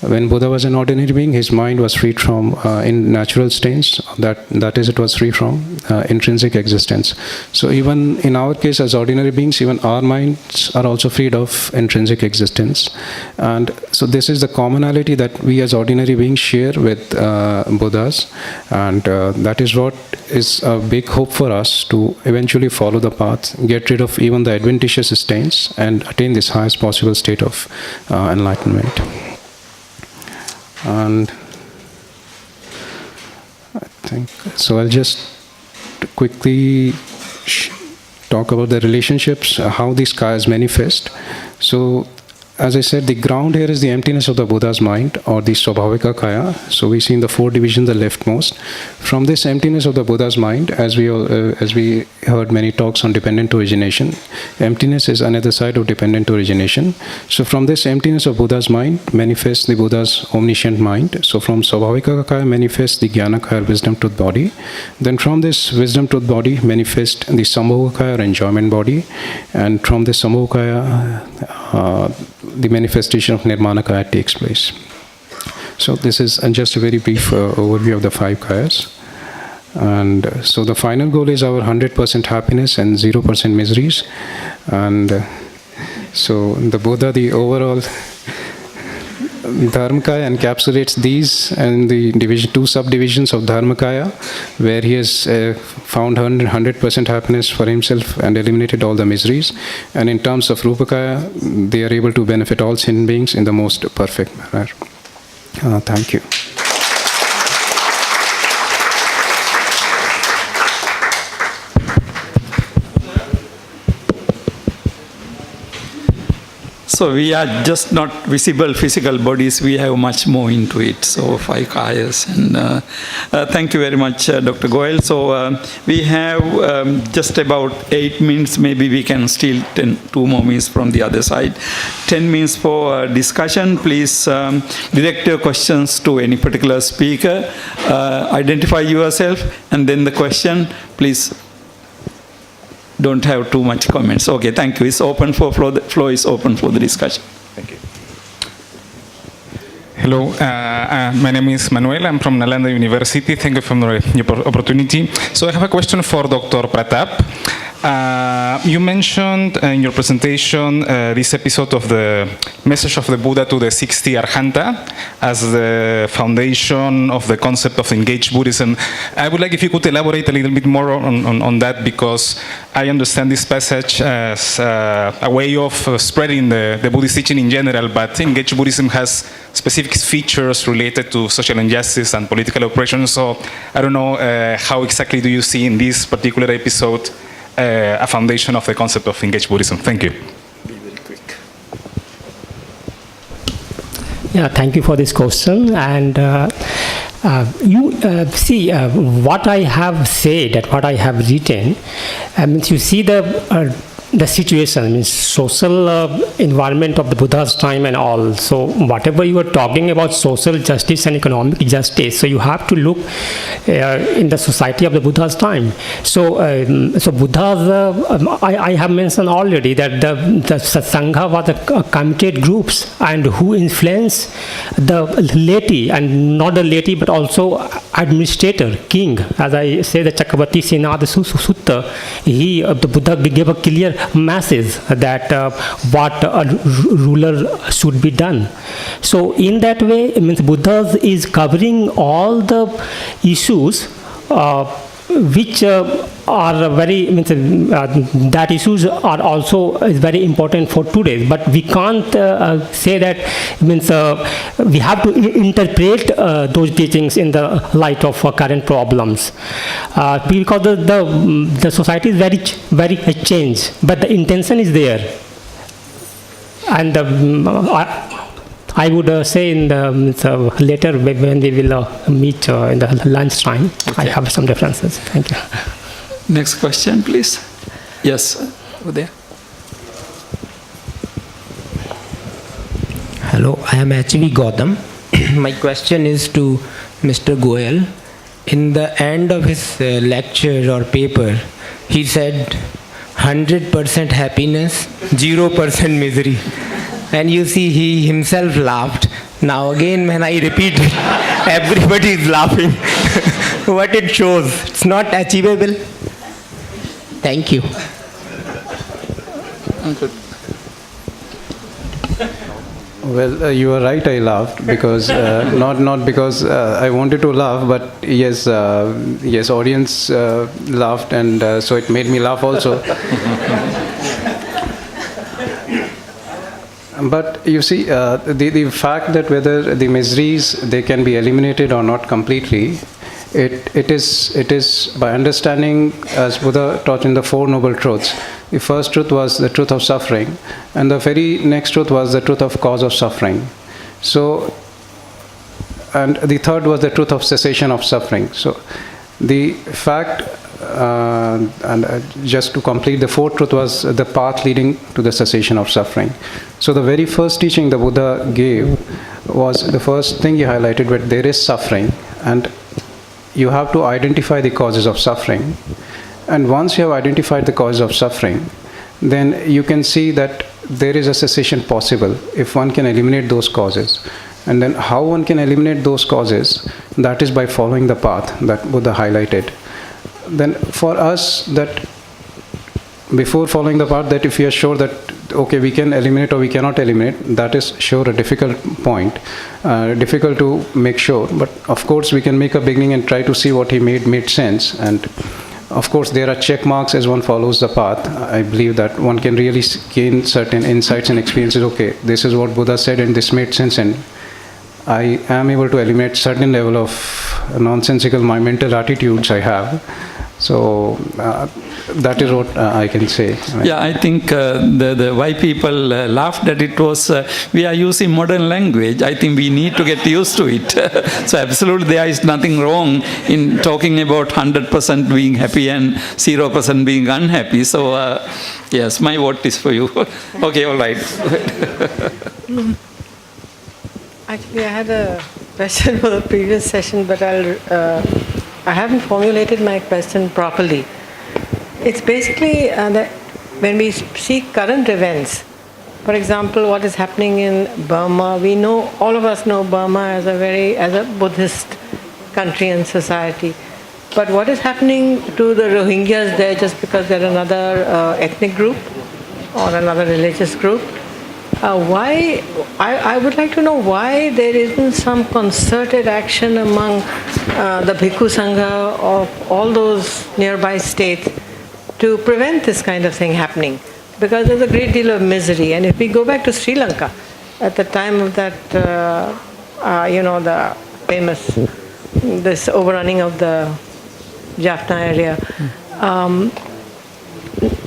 when Buddha was an ordinary being, his mind was freed from in natural stains. That is, it was free from intrinsic existence. So even in our case as ordinary beings, even our minds are also freed of intrinsic existence. And so this is the commonality that we as ordinary beings share with Buddhas. And that is what is a big hope for us to eventually follow the path, get rid of even the adventitious stains, and attain this highest possible state of enlightenment. And I think so. I'll just quickly talk about the relationships, how these kayas manifest. So, as I said, the ground here is the emptiness of the Buddha's mind, or the Swabhavika Kaya. So we see in the four divisions the leftmost. From this emptiness of the Buddha's mind, as we heard many talks on dependent origination, emptiness is another side of dependent origination. So from this emptiness of Buddha's mind manifests the Buddha's omniscient mind. So from Swabhavika Kaya manifests the Jnana Kaya, wisdom truth body. Then from this wisdom truth body manifests the Sambhoga Kaya, or enjoyment body. And from this Sambhoga Kaya, the manifestation of Nirmana Kaya takes place. So this is just a very brief overview of the five kayas. And so the final goal is our 100% happiness and 0% miseries. And so the Buddha, the overall Dharmakaya encapsulates these and the two subdivisions of Dharmakaya, where he has found 100% happiness for himself and eliminated all the miseries. And in terms of Rupakaya, they are able to benefit all sentient beings in the most perfect manner. Thank you. So we are just not visible physical bodies, we have much more into it. So five kayas. And thank you very much, Dr. Goel. So we have just about 8 minutes, maybe we can steal 2 more minutes from the other side. 10 minutes for discussion. Please direct your questions to any particular speaker. Identify yourself and then the question. Please don't have too much comments. Okay, thank you. It's open for floor. The floor is open for the discussion. Thank you. Hello, my name is Manuel. I'm from Nalanda University. Thank you for the opportunity. So I have a question for Dr. Pratap. You mentioned in your presentation this episode of the message of the Buddha to the 60 Arhanta as the foundation of the concept of engaged Buddhism. I would like if you could elaborate a little bit more on that, because I understand this passage as a way of spreading the Buddhist teaching in general, but engaged Buddhism has specific features related to social injustice and political oppression. So I don't know how exactly do you see in this particular episode a foundation of the concept of engaged Buddhism. Thank you. Be very quick. Yeah, thank you for this question. And you see what I have said and what I have written. You see the the situation, means social environment of the Buddha's time and all. So whatever you are talking about social justice and economic justice, so you have to look in the society of the Buddha's time. So Buddha's, I have mentioned already that the Sangha was a committed groups and who influenced the laity, and not the laity but also administrator, king. As I say, the Chakravarti Senada Sutta, the Buddha gave a clear message that what a ruler should be done. So in that way, it means Buddha is covering all the issues which are very, that issues are also is very important for today. But we can't say that, we have to interpret those teachings in the light of current problems, because the society is very changed, but the intention is there. And I would say in the later when we will meet in the lunch time, okay. I have some differences. Thank you. Next question, please. Yes, over there. Hello, I am H.V. Gautam. My question is to Mr. Goyal. In the end of his lecture or paper, he said 100% happiness, 0% misery. And you see, he himself laughed. Now again, when I repeat it, everybody is laughing. What it shows, it's not achievable. Thank you. Well, you are right, I laughed because not because I wanted to laugh, but yes, audience laughed, and so it made me laugh also. But you see, the fact that whether the miseries, they can be eliminated or not completely, it is by understanding, as Buddha taught in the Four Noble Truths. The first truth was the truth of suffering, and the very next truth was the truth of cause of suffering. So, and the third was the truth of cessation of suffering. So, the fact, just to complete, the fourth truth was the path leading to the cessation of suffering. So the very first teaching the Buddha gave was the first thing he highlighted, where there is suffering and you have to identify the causes of suffering. And once you have identified the causes of suffering, then you can see that there is a cessation possible if one can eliminate those causes. And then how one can eliminate those causes, that is by following the path that Buddha highlighted. Then for us, that before following the path, that if we are sure that okay, we can eliminate or we cannot eliminate, that is sure a difficult point, difficult to make sure. But of course we can make a beginning and try to see what he made sense. And of course there are check marks as one follows the path. I believe that one can really gain certain insights and experiences. Okay, this is what Buddha said and this made sense, and I am able to eliminate certain level of nonsensical my mental attitudes I have. So that is what I can say. Yeah, I think the why people laughed at it was we are using modern language. I think we need to get used to it. So absolutely there is nothing wrong in talking about 100% being happy and 0% being unhappy. So yes, my vote is for you. Okay, all right. Actually, I had a question for the previous session, but I haven't formulated my question properly. It's basically that when we see current events, for example, what is happening in Burma, we know, all of us know Burma as a Buddhist country and society. But what is happening to the Rohingyas there just because they're another ethnic group or another religious group? Why? I would like to know why there isn't some concerted action among the Bhikkhu Sangha of all those nearby states to prevent this kind of thing happening. Because there's a great deal of misery. And if we go back to Sri Lanka, at the time of that, the famous, this overrunning of the Jaffna area,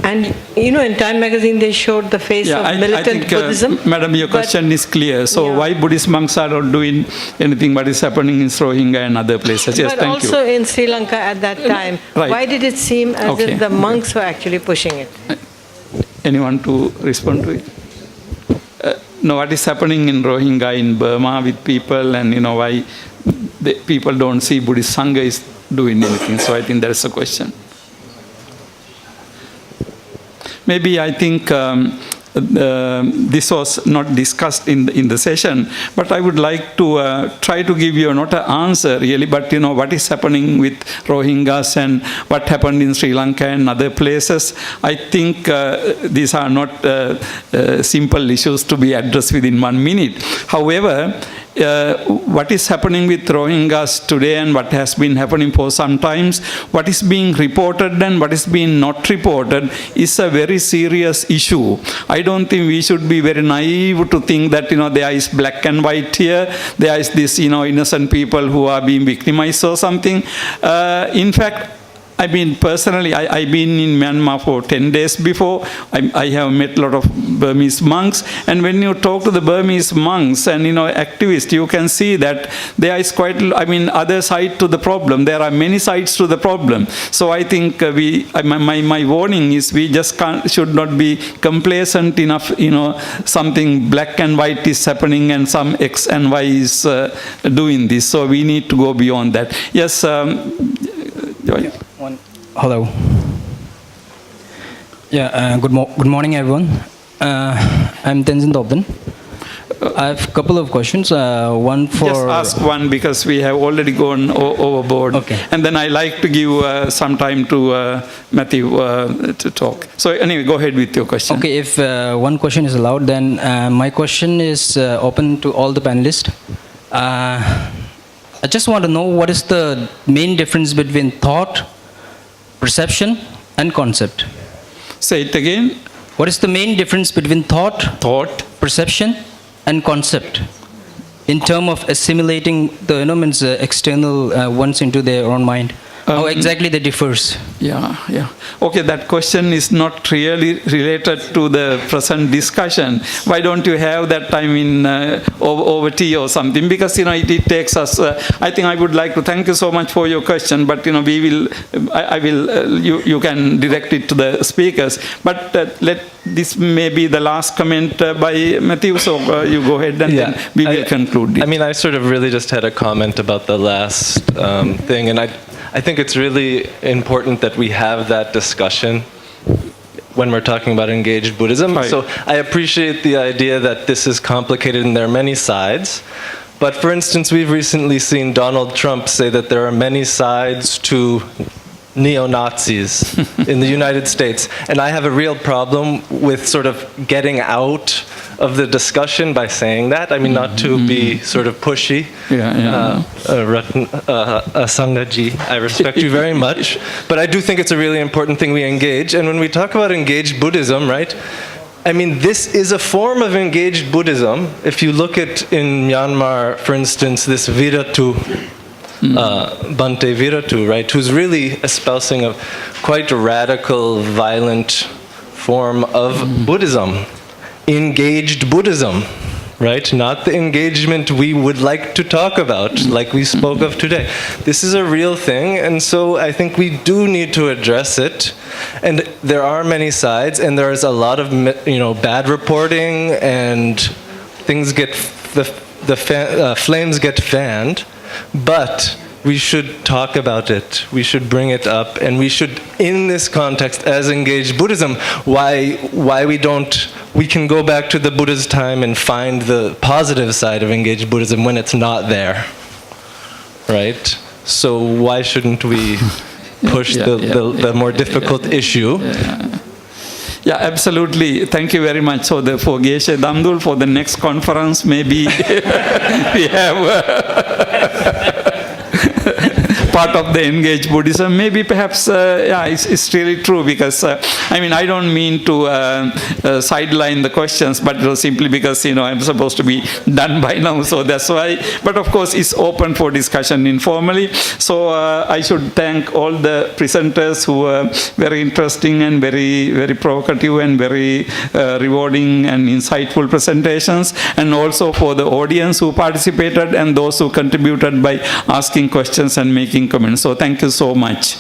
and in Time magazine they showed the face of militant Buddhism. Madam, your question is clear. So why Buddhist monks are not doing anything what is happening in Rohingya and other places? Yes, but thank you. Also in Sri Lanka at that time, right. Why did it seem as if the monks were actually pushing it? Anyone to respond to it? No, what is happening in Rohingya in Burma with people, and why the people don't see Buddhist Sangha is doing anything. So I think that's a question. Maybe I think this was not discussed in the session, but I would like to try to give you not an answer really, but what is happening with Rohingyas and what happened in Sri Lanka and other places. I think these are not simple issues to be addressed within 1 minute. However, what is happening with Rohingyas today and what has been happening for some times, what is being reported and what is being not reported is a very serious issue. I don't think we should be very naive to think that there is black and white here, there is this innocent people who are being victimized or something. In fact, I mean, personally, I've been in Myanmar for 10 days before. I have met a lot of Burmese monks. And when you talk to the Burmese monks and, activists, you can see that there is quite, other side to the problem. There are many sides to the problem. So I think my warning is we just should not be complacent enough, something black and white is happening and some X and Y is doing this. So we need to go beyond that. Yes, Joy. Hello. Yeah, good morning, everyone. I'm 10Sept2017. I have a couple of questions. One for... Just ask one because we have already gone overboard. Okay. And then I like to give some time to Matthew to talk. So anyway, go ahead with your question. Okay, if one question is allowed, then my question is open to all the panelists. I just want to know what is the main difference between thought, perception, and concept. Say it again. What is the main difference between thought, perception, and concept in terms of assimilating the external ones into their own mind? How exactly that differs? Yeah. Okay, that question is not really related to the present discussion. Why don't you have that time in over tea or something? Because it takes us. I think I would like to thank you so much for your question. But we will. I will. You can direct it to the speakers. But this may be the last comment by Matthew. So you go ahead and then we will conclude it. I mean, I sort of really just had a comment about the last thing, and I think it's really important that we have that discussion when we're talking about engaged Buddhism. Right. So I appreciate the idea that this is complicated and there are many sides. But for instance, we've recently seen Donald Trump say that there are many sides to neo-Nazis in the United States. And I have a real problem with sort of getting out of the discussion by saying that. I mean, not to be sort of pushy. Sangaji, I respect you very much. But I do think it's a really important thing we engage. And when we talk about engaged Buddhism, right? I mean, this is a form of engaged Buddhism. If you look at in Myanmar, for instance, this Viratu, Bhante Viratu, right, who's really espousing a quite radical, violent form of Buddhism. Engaged Buddhism, right? Not the engagement we would like to talk about, like we spoke of today. This is a real thing, and so I think we do need to address it. And there are many sides, and there is a lot of bad reporting, and things get the flames get fanned, but we should talk about it. We should bring it up, and we should, in this context, as engaged Buddhism, why we can go back to the Buddha's time and find the positive side of engaged Buddhism when it's not there, right? So why shouldn't we push the more difficult issue? Yeah, absolutely. Thank you very much. So for Geshe Damdul, for the next conference, maybe we have part of the engaged Buddhism. Maybe perhaps, it's really true because, I don't mean to sideline the questions, but simply because, I'm supposed to be done by now, so that's why. But of course, it's open for discussion informally. So I should thank all the presenters who were very interesting and very, very provocative and very rewarding and insightful presentations, and also for the audience who participated and those who contributed by asking questions and making comments. So thank you so much.